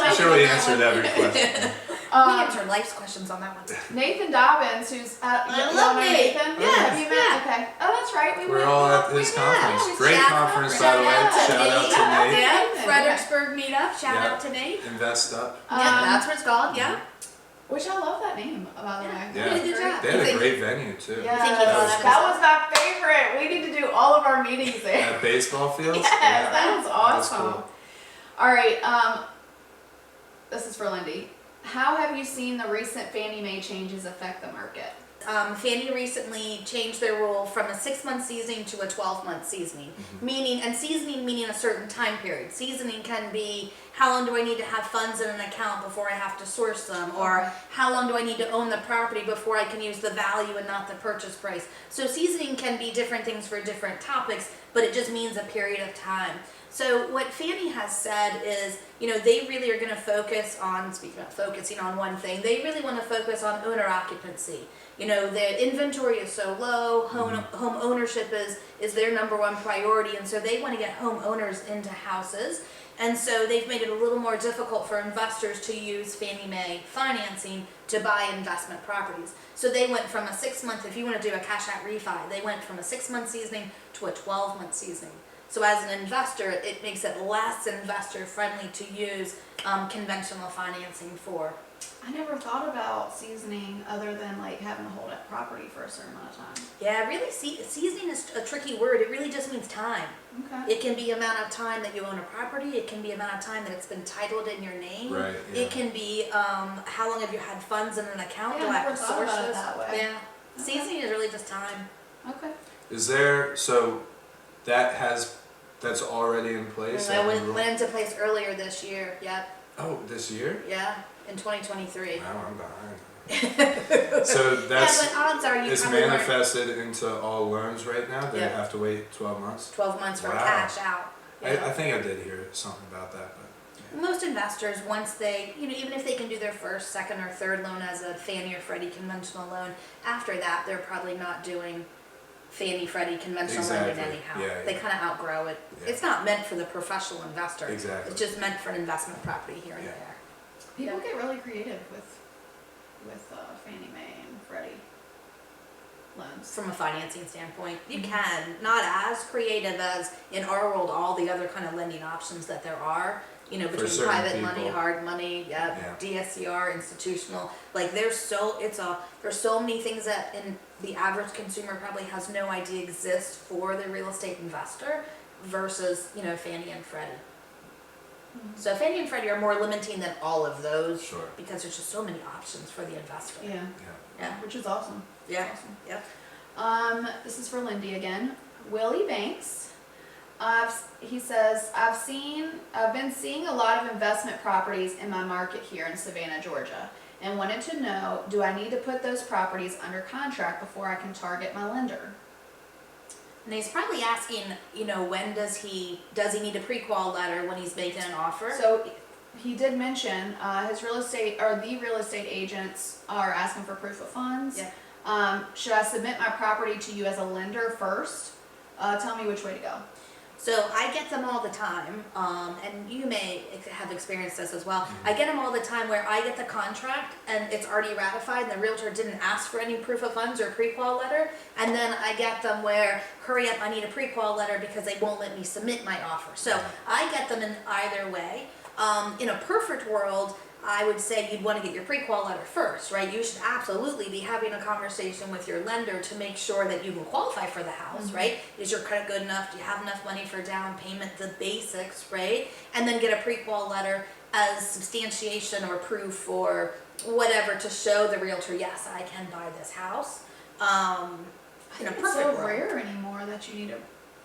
I'm sure we answered every question. We answered life's questions on that one. Nathan Dobbins, who's I love Nathan. Yes, Have you met? Okay. Oh, that's right. We're all at his conference. Great conference, by the way. Shout out to Nate. Yeah, Fredericksburg meetup. Shout out to Nate. Invest Up. Yeah, that's what it's called. Yeah. Which I love that name, by the way. Yeah. Good job. They had a great venue too. Yeah, that was my favorite. We need to do all of our meetings there. At baseball fields? Yes, that was awesome. That was cool. All right, this is for Lindy. How have you seen the recent Fannie Mae changes affect the market? Fannie recently changed their rule from a 6-month seasoning to a 12-month seasoning. Meaning a certain time period. Seasoning can be how long do I need to have funds in an account before I have to source them, or how long do I need to own the property before I can use the value and not the purchase price. So seasoning can be different things for different topics, but it just means a period of time. So what Fannie has said is, they really are going to focus on, speaking of focusing on one thing, they really want to focus on owner occupancy. The inventory is so low, home ownership is their number one priority, and so they want to get homeowners into houses. And so they've made it a little more difficult for investors to use Fannie Mae financing to buy investment properties. So they went from a 6-month, if you want to do a cash out refi, they went from a 6-month seasoning to a 12-month seasoning. So as an investor, it makes it less investor friendly to use conventional financing for. I never thought about seasoning other than like having to hold that property for a certain amount of time. Yeah, really, seasoning is a tricky word. It really just means time. Okay. It can be amount of time that you own a property. It can be amount of time that it's been titled in your name. Right. Yeah. It can be how long have you had funds in an account? Yeah, Do I I have never to thought source about it this? that way. Yeah. Okay. Seasoning is really just time. Okay. Is there, so that's already in place? I that went rule? into place earlier this year. Yep. Oh, this year? Yeah. In 2023. Wow, I'm behind. So that's, yeah, but odds are you it's probably weren't manifested into all loans right now? They Yeah. have to wait 12 months? 12 months for Wow. cash out. Yeah. I think I did hear something about that, but Most investors, once they, even if they can do their first, second, or third loan as a Fannie or Freddie conventional loan, after that, they're probably not doing Fannie, Freddie conventional lending Exactly. anyhow. Yeah, They yeah. kind of outgrow it. Yeah. It's not meant for the professional investor. Exactly. It's just meant for an investment property here and Yeah. there. People get really creative with Fannie Mae and Freddie loans. From a financing standpoint, you can. Not as creative as in our world, all the other kind of lending options that there are. Between certain private money, people. hard money, Yeah. DSCR, institutional. Like there's so many things that in the average consumer probably has no idea exist for the real estate investor versus Fannie and Freddie. So Fannie and Freddie are more limiting than all of those sure. because there's just so many options for the investor. Yeah. Yeah. Yeah. Which is awesome. Yeah. Awesome. Yep. This is for Lindy again. Willie Banks. He says, I've been seeing a lot of investment properties in my market here in Savannah, Georgia, and wanted to know, do I need to put those properties under contract before I can target my lender? And he's probably asking, when does he need a pre-qual letter when he's making an offer? So he did mention the real estate agents are asking for proof of funds. Yeah. Should I submit my property to you as a lender first? Tell me which way to go. So I get them all the time, and you may have experienced this as well. I get them all the time where I get the contract and it's already ratified and the realtor didn't ask for any proof of funds or pre-qual letter, and then I get them where, hurry up, I need a pre-qual letter because they won't let me submit my offer. So I get them in either way. In a perfect world, I would say you'd want to get your pre-qual letter first, right? You should absolutely be having a conversation with your lender to make sure that you can qualify for the house, right? Is your credit good enough? Do you have enough money for down payment? The basics, right? And then get a pre-qual letter as substantiation or proof or whatever to show the realtor, yes, I can buy this house. In a It's perfect so world. rare anymore that you need a.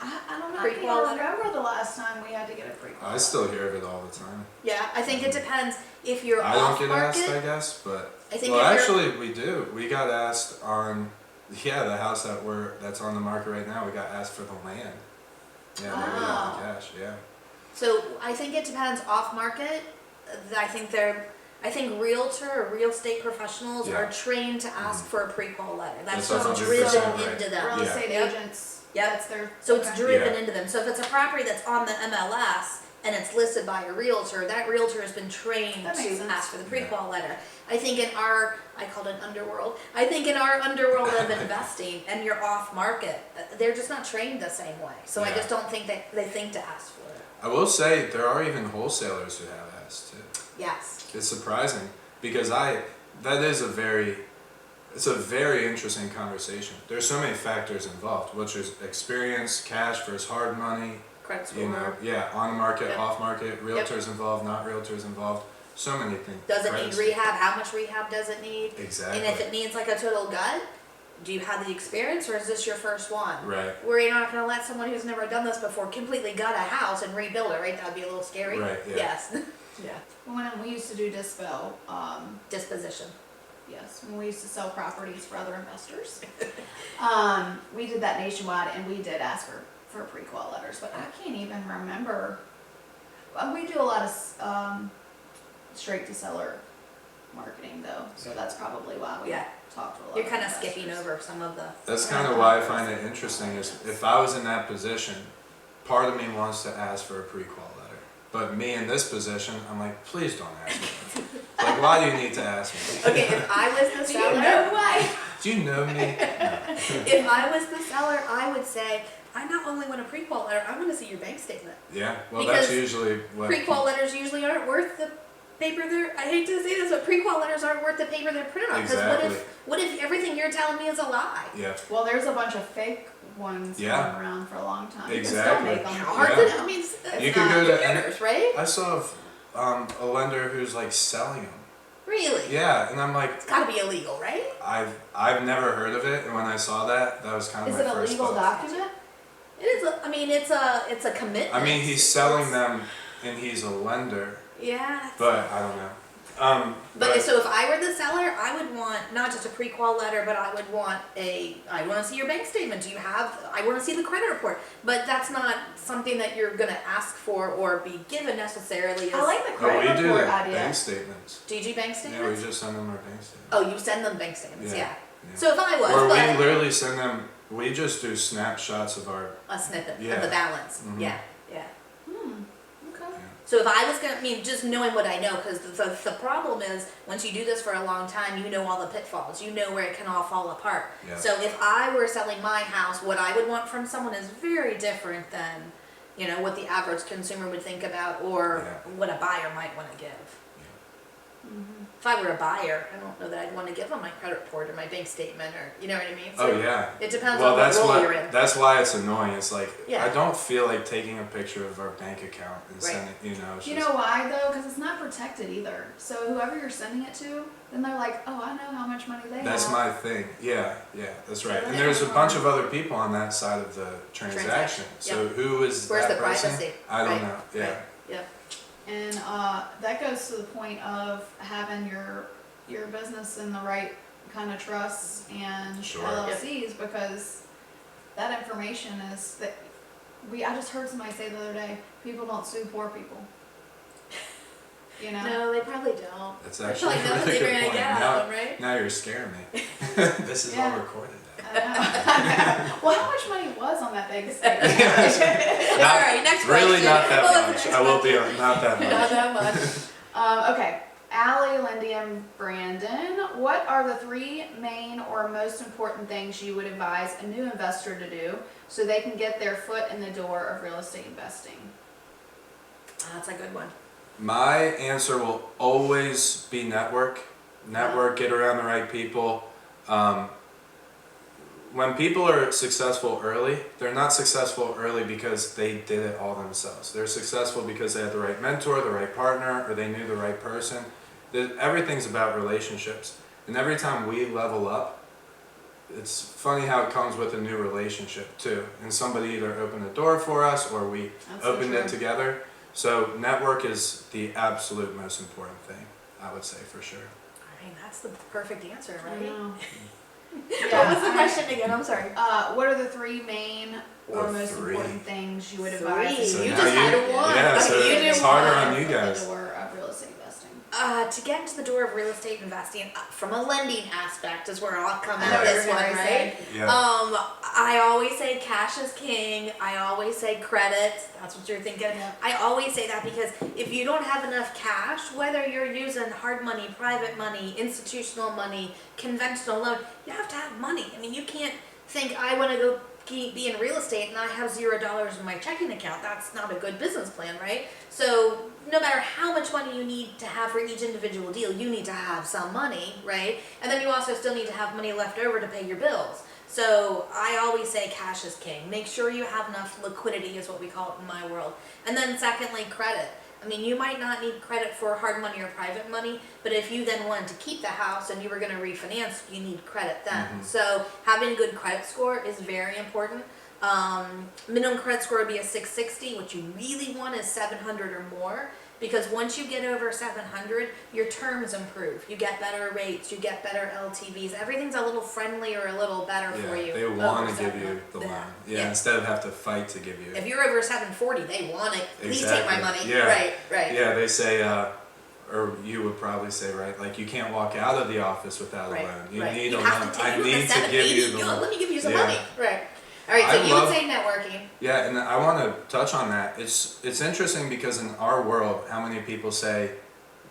I don't know. I Pre-qual can't letter? remember the last time we had to get a pre-qual. I still hear of it all the time. Yeah, I think it depends if you're I don't off get market. asked, I guess, but I think well, if you're- actually, we do. We got asked on, the house that's on the market right now. We got asked for the land. Yeah, that we got the cash. Yeah. So I think it depends off market. I think realtor or real estate professionals Yeah. are trained to ask for a pre-qual letter. That's That's just 100% driven right. into them. Real estate Yep. agents. Yep. That's their. So it's okay. driven Yeah. into them. So if it's a property that's on the MLS and it's listed by a realtor, that realtor has been trained That makes to sense. ask for the pre-qual letter. I think in our, I called it underworld, I think in our underworld of investing and you're off market, they're just not trained the same way. So I Yeah. just don't think that they think to ask for it. I will say there are even wholesalers who have asked too. Yes. It's surprising because it's a very interesting conversation. There's so many factors involved, which is experience, cash versus hard money, Credit score. on market, Yep. off market, realtors involved, not realtors involved, so many things. Does it Credit need score. rehab? How much rehab does it need? Exactly. And if it needs like a total gut, do you have the experience, or is this your first one? Right. Where you're not going to let someone who's never done this before completely gut a house and rebuild it, right? That'd be a little scary. Right, yeah. Yes. Yeah. When we used to do dispo, Disposition. yes, when we used to sell properties for other investors, we did that nationwide, and we did ask for pre-qual letters, but I can't even remember. We do a lot of straight to seller marketing though, so that's probably why we Yeah. talked to a lot. You're of kind of investors. skipping over some of the. That's kind of why I find it interesting is if I was in that position, part of me wants to ask for a pre-qual letter. But me in this position, I'm like, please don't ask me. Like, why do you need to ask me? Okay, if I was the Do you seller, know why? Do you know me? No. if I was the seller, I would say, I not only want a pre-qual letter, I want to see your bank statement. Yeah, well, Because that's usually what. Pre-qual letters usually aren't worth the paper they're, I hate to say this, but pre-qual letters aren't worth the paper they're printed on. Because Exactly. what if everything you're telling me is a lie? Yeah. Well, there's a bunch of fake ones Yeah. going around for a long time. Exactly. You can still make them. Hard Yeah. to, I mean, it's You not could go to any- computers, right? I saw a lender who's like selling them. Really? Yeah, and I'm like, It's got to be illegal, right? I've never heard of it, and when I saw that was kind of Is my it a first legal thought. document? It is. I mean, it's a commitment. I mean, he's selling them, and he's a lender, Yeah. but I don't know. But so if I were the seller, I would want not just a pre-qual letter, but I would want I want to see your bank statement. Do you have, I want to see the credit report. But that's not something that you're going to ask for or be given necessarily. I like the Oh, credit we do report the idea. bank statements. DG bank Yeah, we statements? just send them our bank statements. Oh, you send them bank statements, Yeah, yeah. yeah. So if I was, Or but we literally send them. We just do snapshots of our. a snippet Yeah. of the balance. Mhm. Yeah, yeah. Okay. So if I was gonna, I mean, just knowing what I know, because the problem is, once you do this for a long time, you know all the pitfalls, you know where it can all fall apart. Yeah. So if I were selling my house, what I would want from someone is very different than, you know, what the average consumer would think about, or Yeah. what a buyer might want to give. If I were a buyer, I don't know that I'd want to give them my credit report or my bank statement, or, you know what I mean? So Oh yeah. it depends Well, on what that's role what. you're in. That's why it's annoying. It's like Yeah. I don't feel like taking a picture of our bank account and Right. sending. You know. It's You just, know why though? Because it's not protected either. So whoever you're sending it to, then they're like, oh, I know how much money they That's have. my thing. Yeah, that's right. So And then there's a it's bunch of other people on that side of the transaction. Transaction, So who is Where's that the person? privacy? I don't Right, know. Yeah. right. Yep. And that goes to the point of having your business in the right kind of trusts and Sure. LLCs, because that information is that I just heard somebody say the other day, people don't sue poor people. You know? No, they probably don't. That's I actually feel like a that's really what they're good gonna point. get out of them, right? Now you're scaring me. This is Yeah. all recorded. I know. I know. Well, how much money was on that big statement? All right, next Really question. not that What was the much. next I will question? be on, not that Not much. that much. Okay, Alie, Lindy, and Brandon, what are the 3 main or most important things you would advise a new investor to do so they can get their foot in the door of real estate investing? That's a good one. My answer will always be network. Network, get around the right people. When people are successful early, they're not successful early because they did it all themselves. They're successful because they had the right mentor, the right partner, or they knew the right person. Everything's about relationships. And every time we level up, it's funny how it comes with a new relationship too. And somebody either opened the door for us or we That's so opened it true. together. So network is the absolute most important thing, I would say for sure. I mean, that's the perfect answer, I right? know. What was the question again? I'm sorry. What are the 3 main or Oh, most 3. important things you would 3. advise? So you now just had one. Yeah, so You it's did harder one. on you The guys. door of real estate investing. To get into the door of real estate investing from a lending aspect is where I'll come I at know what this you're one, gonna right? say. Yeah. I always say cash is king. I always say credit. That's what you're thinking. Yeah. I always say that because if you don't have enough cash, whether you're using hard money, private money, institutional money, conventional loan, you have to have money. I mean, you can't think I want to go be in real estate and I have $0 in my checking account. That's not a good business plan, right? So no matter how much money you need to have for each individual deal, you need to have some money, right? And then you also still need to have money left over to pay your bills. So I always say cash is king. Make sure you have enough liquidity is what we call it in my world. And then secondly, credit. I mean, you might not need credit for hard money or private money, but if you then wanted to keep the house and you were going to refinance, you need credit then. So having a good credit score is very important. Minimum credit score would be a 660. What you really want is 700 or more, because once you get over 700, your terms improve. You get better rates, you get better LTVs. Everything's a little friendlier, a little better for you. They want to give you the loan. Yeah, instead of have to fight to give you. If you're over 740, they want it. Please take my money. Yeah. Right. Yeah, they say, or you would probably say, right, like you can't walk out of the office without a loan. You need a loan. I need to give you the loan. Let me give you some money. Right. All right, so you would say networking. Yeah, and I want to touch on that. It's interesting because in our world, how many people say,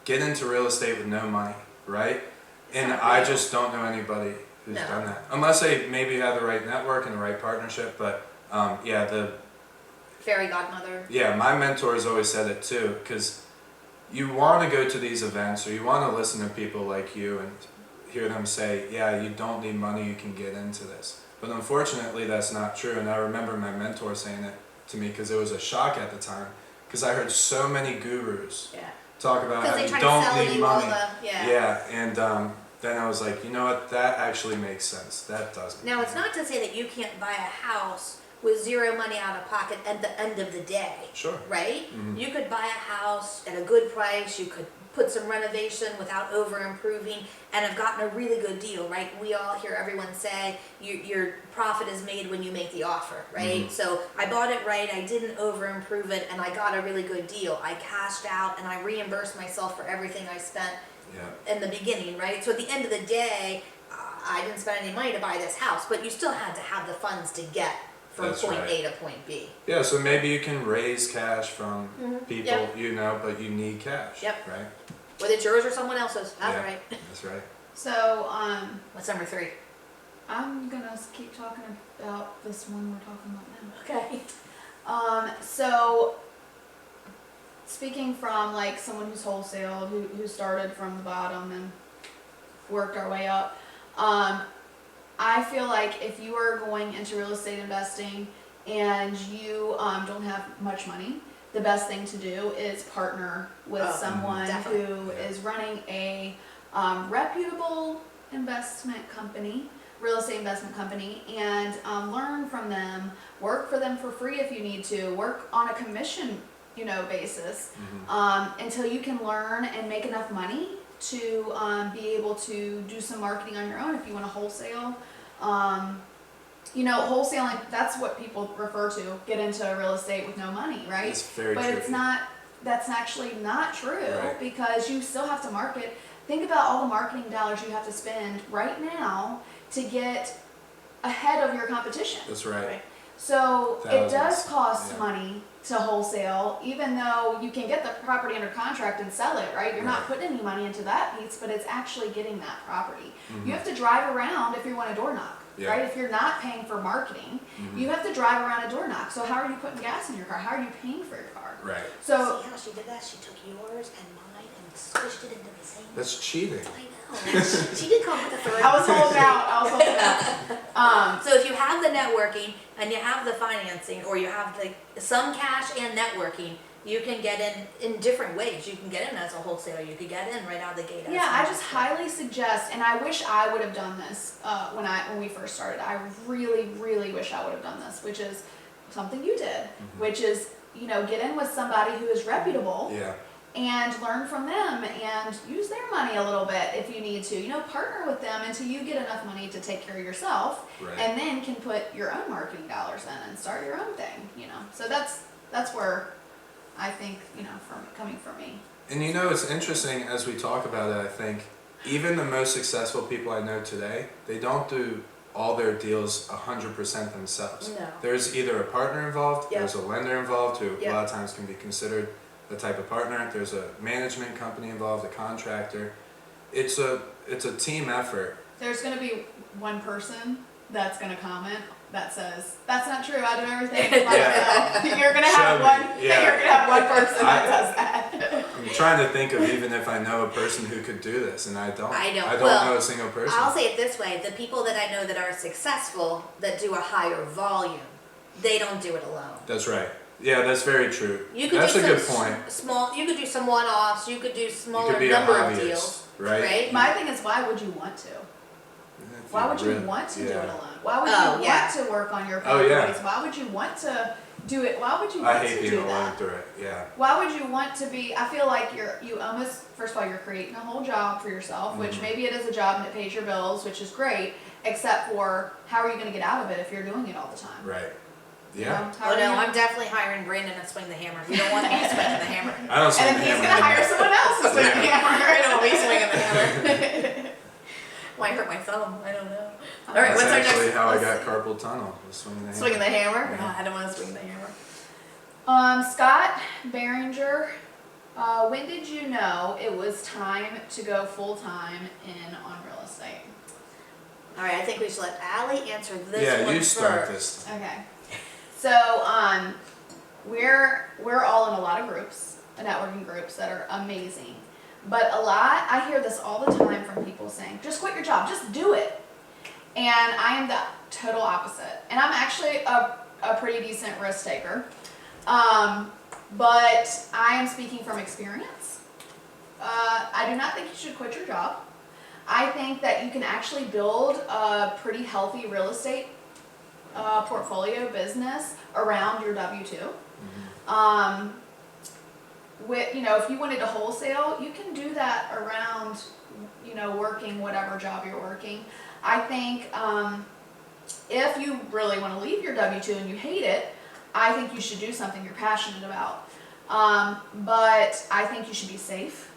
get into real estate with no money, right? And I just don't know anybody who's done that. Unless they maybe have the right network and the right partnership, but the fairy godmother. Yeah, my mentors always said it too, because you want to go to these events or you want to listen to people like you and hear them say, yeah, you don't need money, you can get into this. But unfortunately, that's not true. And I remember my mentor saying it to me because it was a shock at the time. Because I heard so many gurus talk about how you don't need money. And then I was like, you know what? That actually makes sense. That doesn't. Now, it's not to say that you can't buy a house with zero money out of pocket at the end of the day. Sure. Right? You could buy a house at a good price. You could put some renovation without over improving and have gotten a really good deal, right? We all hear everyone say your profit is made when you make the offer, right? So I bought it right, I didn't over improve it, and I got a really good deal. I cashed out and I reimbursed myself for everything I spent in the beginning, right? So at the end of the day, I didn't spend any money to buy this house, but you still had to have the funds to get from point A to point B. Yeah, so maybe you can raise cash from people you know, but you need cash, right? Whether it's yours or someone else's, that's right. That's right. So, what's number 3? I'm gonna keep talking about this one we're talking about now. Okay. So, speaking from like someone who's wholesaled, who started from the bottom and worked our way up, I feel like if you are going into real estate investing and you don't have much money, the best thing to do is partner with someone who is running a reputable investment company, real estate investment company, and learn from them, work for them for free if you need to, work on a commission, basis, until you can learn and make enough money to be able to do some marketing on your own if you want to wholesale. Wholesaling, that's what people refer to, get into real estate with no money, right? It's very true. But it's not, that's actually not true, because you still have to market. Think about all the marketing dollars you have to spend right now to get ahead of your competition. That's right. So Thousands. It does cost money to wholesale, even though you can get the property under contract and sell it, right? You're not putting any money into that piece, but it's actually getting that property. You have to drive around if you want a door knock, right? If you're not paying for marketing, you have to drive around a door knock. So how are you putting gas in your car? How are you paying for your car? Right. So see how she did that? She took yours and mine and squished it into the same. That's cheating. I know. She did come with a third. I was holding out. So if you have the networking and you have the financing, or you have some cash and networking, you can get in different ways. You can get in as a wholesaler. You could get in right out of the gate. I just highly suggest, and I wish I would have done this when we first started. I really, really wish I would have done this, which is something you did, which is get in with somebody who is reputable. And learn from them and use their money a little bit if you need to. Partner with them until you get enough money to take care of yourself, and then can put your own marketing dollars in and start your own thing. So that's where I think coming from me. And it's interesting as we talk about it. I think even the most successful people I know today, they don't do all their deals 100% themselves. No. There's either a partner involved, there's a lender involved who a lot of times can be considered the type of partner. There's a management company involved, a contractor. It's a team effort. There's going to be one person that's going to comment that says, "That's not true. I do everything by myself." You're going to have one. You're going to have one person that does that. I'm trying to think of even if I know a person who could do this, and I don't. I don't know a single person. I'll say it this way: the people that I know that are successful, that do a higher volume, they don't do it alone. That's right. Yeah, that's very true. You could That's do a some good point. small. You could do some one-offs. You could do You smaller could be number a of hobbyist, deals, right? My thing is, why would you want to? If Why would you really- want to do it yeah. alone? Why would Oh, you yeah. want to work on your Oh, yeah. pathways? Why would you want to do it? Why would you I want hate to being do alone that? through it. Yeah. Why would you want to be? I feel like you almost, first of all, you're creating a whole job for yourself, which Mhm. maybe it is a job and it pays your bills, which is great, except for how are you going to get out of it if you're doing it all the time? Right. You Yeah. know, how Oh are no, you- I'm definitely hiring Brandon to swing the hammer. You don't want me swinging the hammer. I don't see And the then he's hammer going to in hire there. someone else to swing the Yeah. hammer. I don't want me swinging the hammer. Might hurt my thumb. I don't know. All right, That's what's our actually next? how I let's got see. carpal tunnel. Was swinging the Swinging the hammer. hammer? Yeah. I don't want to swing the hammer. Scott Behringer, when did you know it was time to go full-time in on real estate? All right, I think we should let Alie answer this Yeah, one you start first. this. Okay. So, we're all in a lot of groups, networking groups that are amazing. But I hear this all the time from people saying, just quit your job, just do it. And I am the total opposite. And I'm actually a pretty decent risk taker. But I am speaking from experience. I do not think you should quit your job. I think that you can actually build a pretty healthy real estate portfolio business around your W-2. If you wanted to wholesale, you can do that around, working whatever job you're working. I think if you really want to leave your W-2 and you hate it, I think you should do something you're passionate about. But I think you should be safe.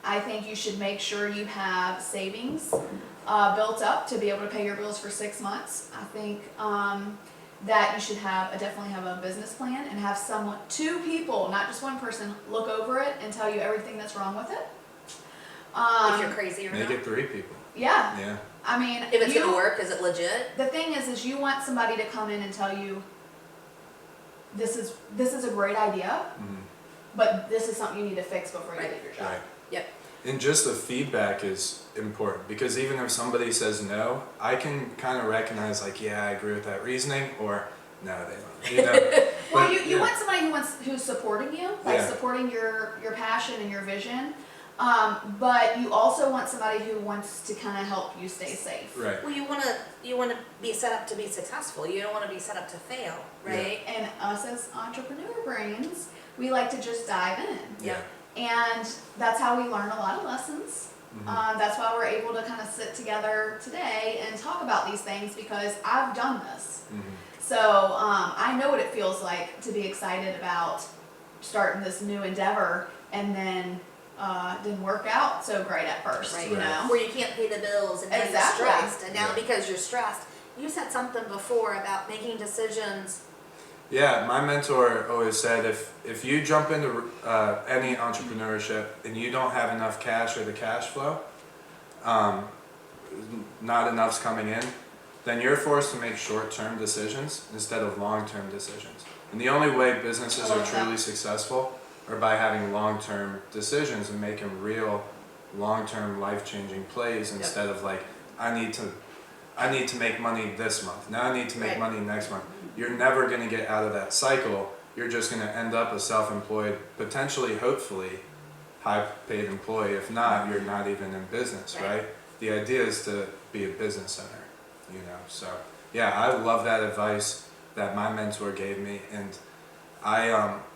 I think you should make sure you have savings built up to be able to pay your bills for 6 months. I think that you should definitely have a business plan and have two people, not just one person, look over it and tell you everything that's wrong with it. If you're crazy or Make not. it 3 people. Yeah. Yeah. I mean, If it's going to work, is it legit? the thing is you want somebody to come in and tell you, this is a great idea, Mhm. but this is something you need to fix before you leave your job. Right. Yep. And just the feedback is important because even if somebody says no, I can kind of recognize like, yeah, I agree with that reasoning, or no, they don't. You know. Well, But, you yeah. want somebody who's supporting you, like Yeah. supporting your passion and your vision. But you also want somebody who wants to kind of help you stay safe. Right. Well, you want to be set up to be successful. You don't want to be set up to fail, right? And us as entrepreneur brains, we like to just dive in. Yeah. And that's how we learn a lot of lessons. Mhm. That's why we're able to kind of sit together today and talk about these things because I've done this. Mhm. So I know what it feels like to be excited about starting this new endeavor and then didn't work out so great at first, Right. you know? Where you can't pay the bills and now Exactly. you're stressed. And now Yeah. because you're stressed, you said something before about making decisions. Yeah, my mentor always said if you jump into any entrepreneurship and you don't have enough cash or the cash flow, not enough's coming in, then you're forced to make short-term decisions instead of long-term decisions. And the only way businesses I are love that. truly successful are by having long-term decisions and making real long-term life-changing plays instead of like, I need to make money this month. Now I need to make Right. money next month. You're never going to get out of that cycle. You're just going to end up a self-employed, potentially, hopefully, high-paid employee. If not, you're not even in business, Right. right? The idea is to be a business owner, you know. So yeah, I love that advice that my mentor gave me, and I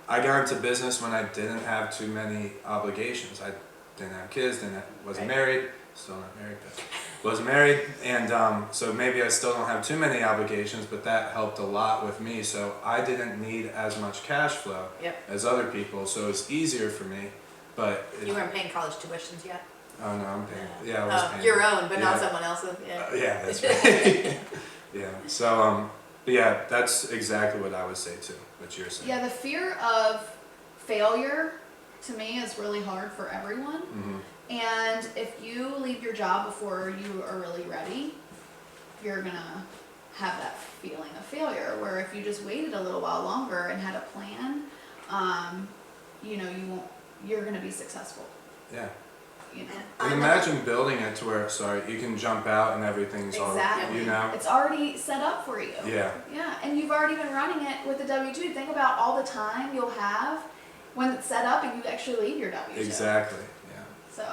got into business when I didn't have too many obligations. I didn't have kids, wasn't Right. married, still not married, but wasn't married, and so maybe I still don't have too many obligations, but that helped a lot with me. So I didn't need as much cash flow Yep. as other people, so it's easier for me. But You weren't paying college tuitions yet. oh no, I'm paying. Yeah, I was paying Your own, but not Yeah. someone else's. Yeah. yeah, that's right. Yeah. So but yeah, that's exactly what I would say too. What you're saying. Yeah, the fear of failure to me is really hard for everyone. Mhm. And if you leave your job before you are really ready, you're gonna have that feeling of failure. Where if you just waited a little while longer and had a plan, you're gonna be successful. Yeah. you know. And imagine building it to where, you can jump out and everything's Exactly. all, you know? It's already set up for you. Yeah. Yeah, and you've already been running it with the W-2. Think about all the time you'll have when it's set up and you actually leave your W-2. Exactly, yeah. So,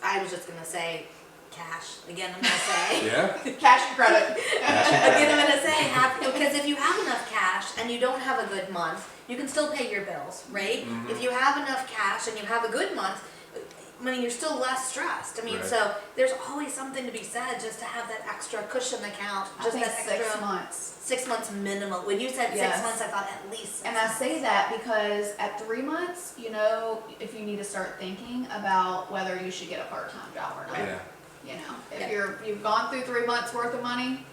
I was just gonna say cash. Again, I'm gonna say. Yeah? cash and credit. Again, I'm gonna say because if you have enough cash and you don't have a good month, you can still pay your bills, right? Mhm. If you have enough cash and you have a good month, I mean, you're still less stressed. I mean, Right. so there's always something to be said just to have that extra cushion account, I just think that 6 extra months. 6 months minimum. When you said Yes. 6 months, I thought at least. 6 And I months. say that because at 3 months, you know, if you need to start thinking about whether you should get a part-time job or not. Yeah. You know, if Yeah. you've gone through 3 months worth of money,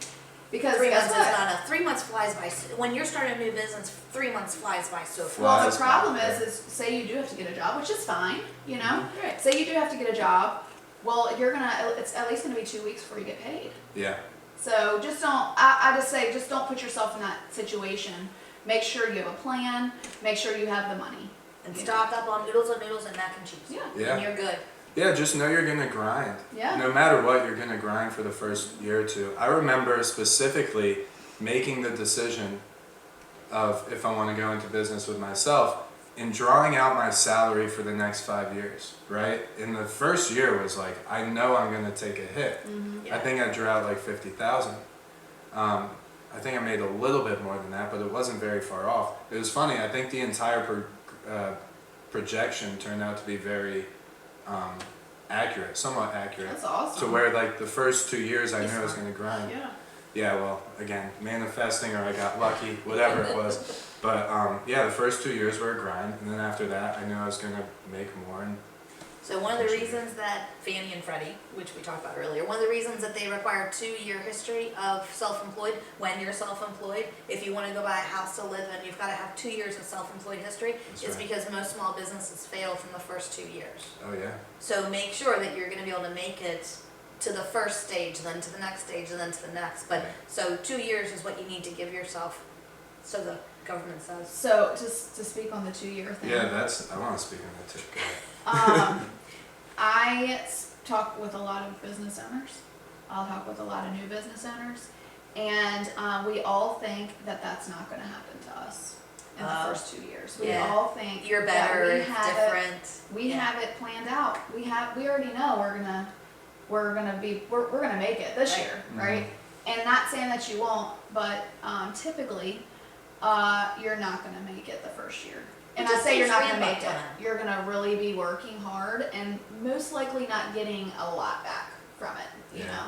because 3 guess months what? is not enough. 3 months flies by. When you're starting a new business, 3 months flies by so fast. Well, the Flies problem by, is say you do have to get a job, which is fine, you know. Right. Say you do have to get a job, well, it's at least gonna be 2 weeks before you get paid. Yeah. So just don't, I just say, just don't put yourself in that situation. Make sure you have a plan, make sure you have the money. And Yeah. stock up on noodles and mac and cheese. Yeah. Yeah. And you're good. Yeah, just know you're gonna grind. Yeah. No matter what, you're gonna grind for the first year or two. I remember specifically making the decision of if I want to go into business with myself and drawing out my salary for the next 5 years, right? In the first year was like, I know I'm gonna take a hit. Yeah. I think I drew out like 50,000. I think I made a little bit more than that, but it wasn't very far off. It was funny. I think the entire projection turned out to be very accurate, somewhat accurate. That's awesome. To where like the first 2 years I knew I was going to grind. Yeah. Yeah, well, again, manifesting or I got lucky, whatever it was. But yeah, the first 2 years were a grind, and then after that, I knew I was going to make more. And So one of the reasons that Fannie and Freddie, which we talked about earlier, one of the reasons that they require 2-year history of self-employed, when you're self-employed, if you want to go buy a house to live in, you've got to have 2 years of self-employed history. That's It's right. because most small businesses fail from the first 2 years. oh yeah, So make sure that you're going to be able to make it to the first stage, then to the next stage, and then to the next. But Right. so 2 years is what you need to give yourself. So the government says. So to speak on the 2-year thing. yeah. I want to speak on that too. Go ahead. I talk with a lot of business owners. I'll talk with a lot of new business owners, and we all think that that's not going to happen to us in the Oh. first 2 years. We Yeah. all think You're that better, we it's have different. we Yeah. have it planned out. We already know we're gonna make it this Right. year, Mhm. right? And not saying that you won't, but typically you're not gonna make it the first year. And I Just say you're not takes gonna make ramp it. up time. You're gonna really be working hard and most likely not getting a lot back from it. You Yeah. know.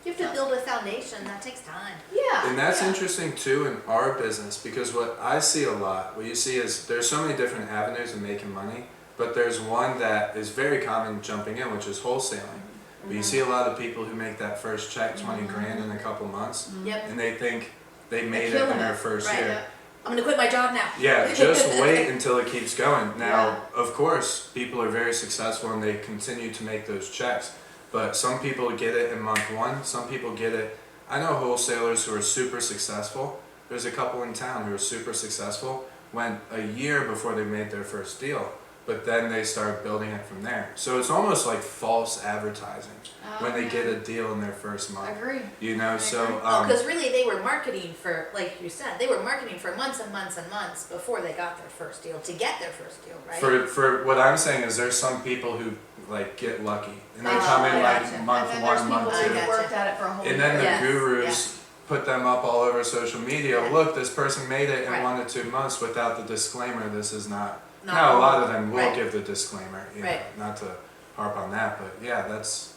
You have to build a foundation. That takes time. Yeah. And that's yeah. interesting too in our business, because what I see a lot, what you see is there's so many different avenues of making money, but there's one that is very common jumping in, which is wholesaling. But you see a lot of people who make that first check, 20 grand in a couple months, Yep. and they think they made it killing in their it. first Right. year. I'm gonna quit my job now. Yeah, just wait until it keeps going. Now, Yeah. of course, people are very successful and they continue to make those checks. But some people get it in month 1, some people get it. I know wholesalers who are super successful. There's a couple in town who are super successful, went a year before they made their first deal, but then they start building it from there. So it's almost like false advertising when they get a deal in their first month. Agree. You know, so agree. Because really they were marketing for, like you said, they were marketing for months and months and months before they got their first deal, to get their first deal, right? for what I'm saying is there's some people who like get lucky and they Oh, come in I like gotcha. month and then 1, there's month people 2. who worked at it for a whole And year. then the Yes, gurus put them up all over social media. Yeah. Look, this person made it in Right. 1 to 2 months without the disclaimer. This is not. Not Now a lot all. of them will Right. give the disclaimer. You know, Right. not to harp on that, but yeah, that's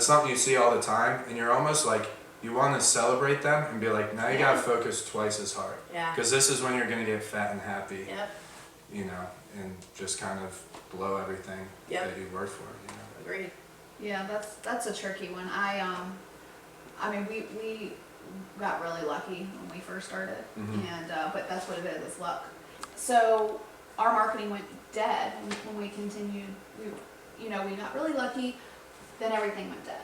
something you see all the time, and you're almost like you want to celebrate them and be like, now you gotta focus twice as hard, Yeah. because this is when you're gonna get fat and happy. Yep. You know, and just kind of blow everything Yep. that you worked for. You know. Agreed. Yeah, that's a tricky one. I mean, we got really lucky when we first started, Mhm. and but that's what it is. It's luck. So our marketing went dead when we continued. We got really lucky. Then everything went dead,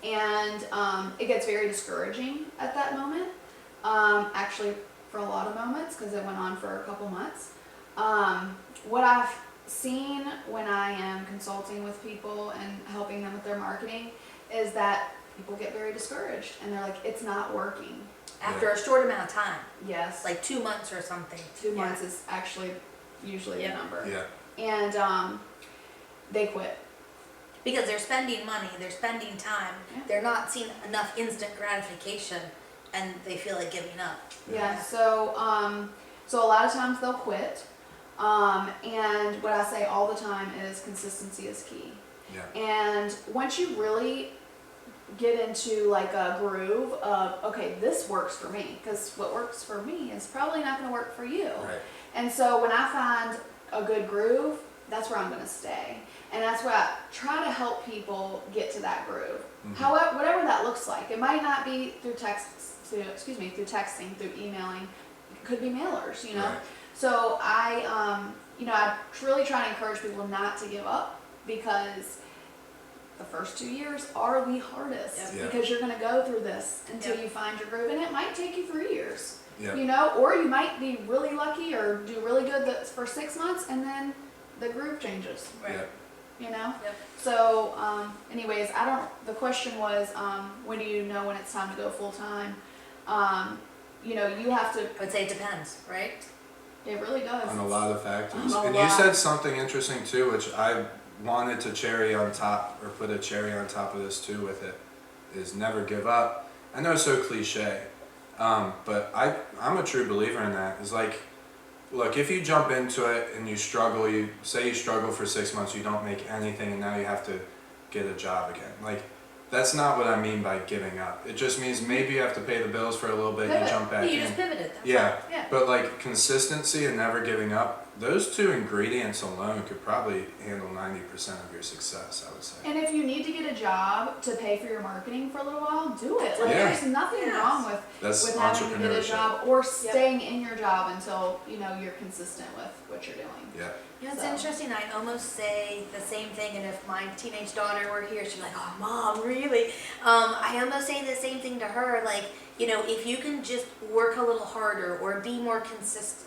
and it gets very discouraging at that moment. Actually, for a lot of moments, because it went on for a couple months. What I've seen when I am consulting with people and helping them with their marketing is that people get very discouraged and they're like, it's not working. After a short amount of time, Yes. like 2 months or something. 2 months is actually usually the number. Yeah. And they quit. Because they're spending money, they're spending time, Yeah. they're not seeing enough instant gratification, and they feel like giving up. Yeah. So so a lot of times they'll quit. And what I say all the time is consistency is key. Yeah. And once you really get into like a groove of, okay, this works for me, because what works for me is probably not going to work for you. Right. And so when I find a good groove, that's where I'm going to stay. And that's why I try to help people get to that groove. Mhm. However, whatever that looks like. It might not be through through texting, through emailing. It could be mailers, you know. Right. So I really try to encourage people not to give up, because the first 2 years are the hardest. Yep. Yeah. Because you're going to go through this until Yep. you find your groove, and it might take you 3 years. Yeah. You know, or you might be really lucky or do really good for 6 months, and then the groove changes. Yeah. You know. Yep. So, anyways, the question was, when do you know when it's time to go full time? You have to. I would say it depends, right? It really does. On a lot of factors. On a And you lot. said something interesting too, which I wanted to cherry on top, or put a cherry on top of this too with it, is never give up. I know it's so cliche, but I'm a true believer in that. It's like, look, if you jump into it and you struggle, you struggle for 6 months, you don't make anything, and now you have to get a job again. Like, that's not what I mean by giving up. It just means maybe you have to pay the bills for a little bit, and you Pivot. jump back You in. just pivoted. That's Yeah. all. Yeah. But like consistency and never giving up, those two ingredients alone could probably handle 90% of your success, I would say. And if you need to get a job to pay for your marketing for a little while, do it. Like, Yeah. there's nothing Yes. wrong with That's having to get a entrepreneurship. job or staying in your job until you're consistent with what you're doing. Yeah. You know, it's So. interesting. I almost say the same thing, and if my teenage daughter were here, she'd be like, "Oh, Mom, really?" I almost say the same thing to her. Like, if you can just work a little harder or be more consistent,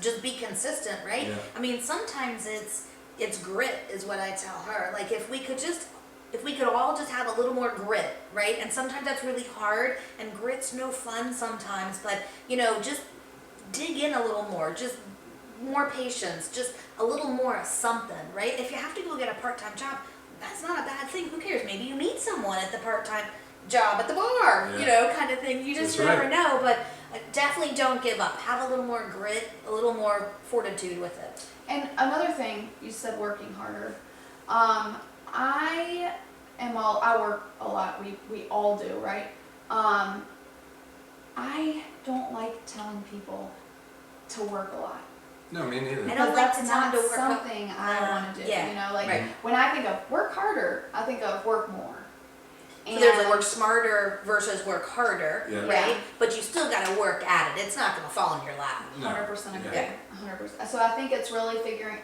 just be consistent, right? Yeah. I mean, sometimes it's grit, is what I tell her. Like, if we could all just have a little more grit, right? And sometimes that's really hard, and grit's no fun sometimes. But just dig in a little more. Just more patience, just a little more of something, right? If you have to go get a part-time job, that's not a bad thing. Who cares? Maybe you meet someone at the part-time job at the bar, Yeah. kind of thing. You just That's never right. know, but definitely don't give up. Have a little more grit, a little more fortitude with it. And another thing, you said working harder. I work a lot. We all do, right? I don't like telling people to work a lot. No, me neither. I don't Because like that's to tell them not to work up- something I want to do. yeah, Like right. when I think of work harder, I think of work more. So there's a work smarter versus work harder, Yeah. right? Yeah. But you still got to work at it. It's not going to fall in your lap. No. 100% agree. Yeah. 100%. So I think it's really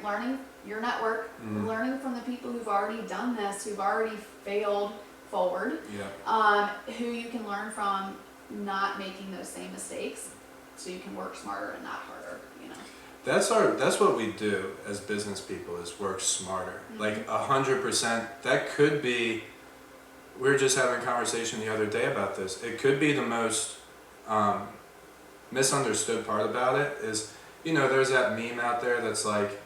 learning your network, Mhm. learning from the people who've already done this, who've already failed forward, Yeah. who you can learn from, not making those same mistakes, so you can work smarter and not harder. That's what we do as business people, is work smarter. Like 100%. That could be, we were just having a conversation the other day about this. It could be the most misunderstood part about it is, there's that meme out there that's like,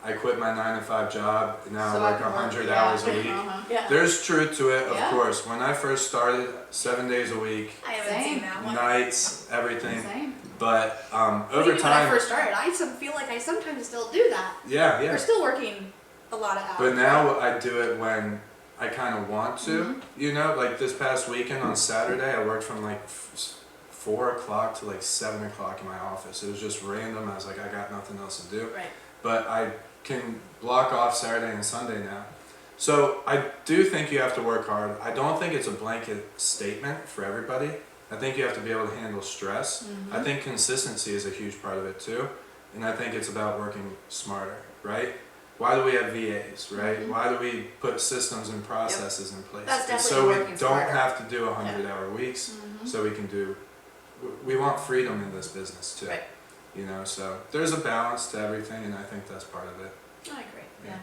I quit my 9-to-5 job and now So I work can 100 yeah. hours a week. Yeah. There's truth to it, of Yeah. course. When I first started, 7 days a week, I haven't Same. seen that one. nights, everything. Same. But Well, over even when I time, first started, I feel like I sometimes still do that. yeah. We're still working a lot of hours. But now I do it when I kind of want to. Mm-hmm. Like this past weekend on Saturday, I worked from like 4 o'clock to like 7 o'clock in my office. It was just random. I was like, I got nothing else to do. Right. But I can block off Saturday and Sunday now. So I do think you have to work hard. I don't think it's a blanket statement for everybody. I think you have to be able to handle stress. I think consistency is a huge part of it too. And I think it's about working smarter, right? Why do we have VAs, right? Why do we put systems and processes in place? That's It's definitely so we working don't smarter. have to do 100-hour weeks, so we can do, we want freedom in this business too. Right. So there's a balance to everything, and I think that's part of it. I agree. Yeah.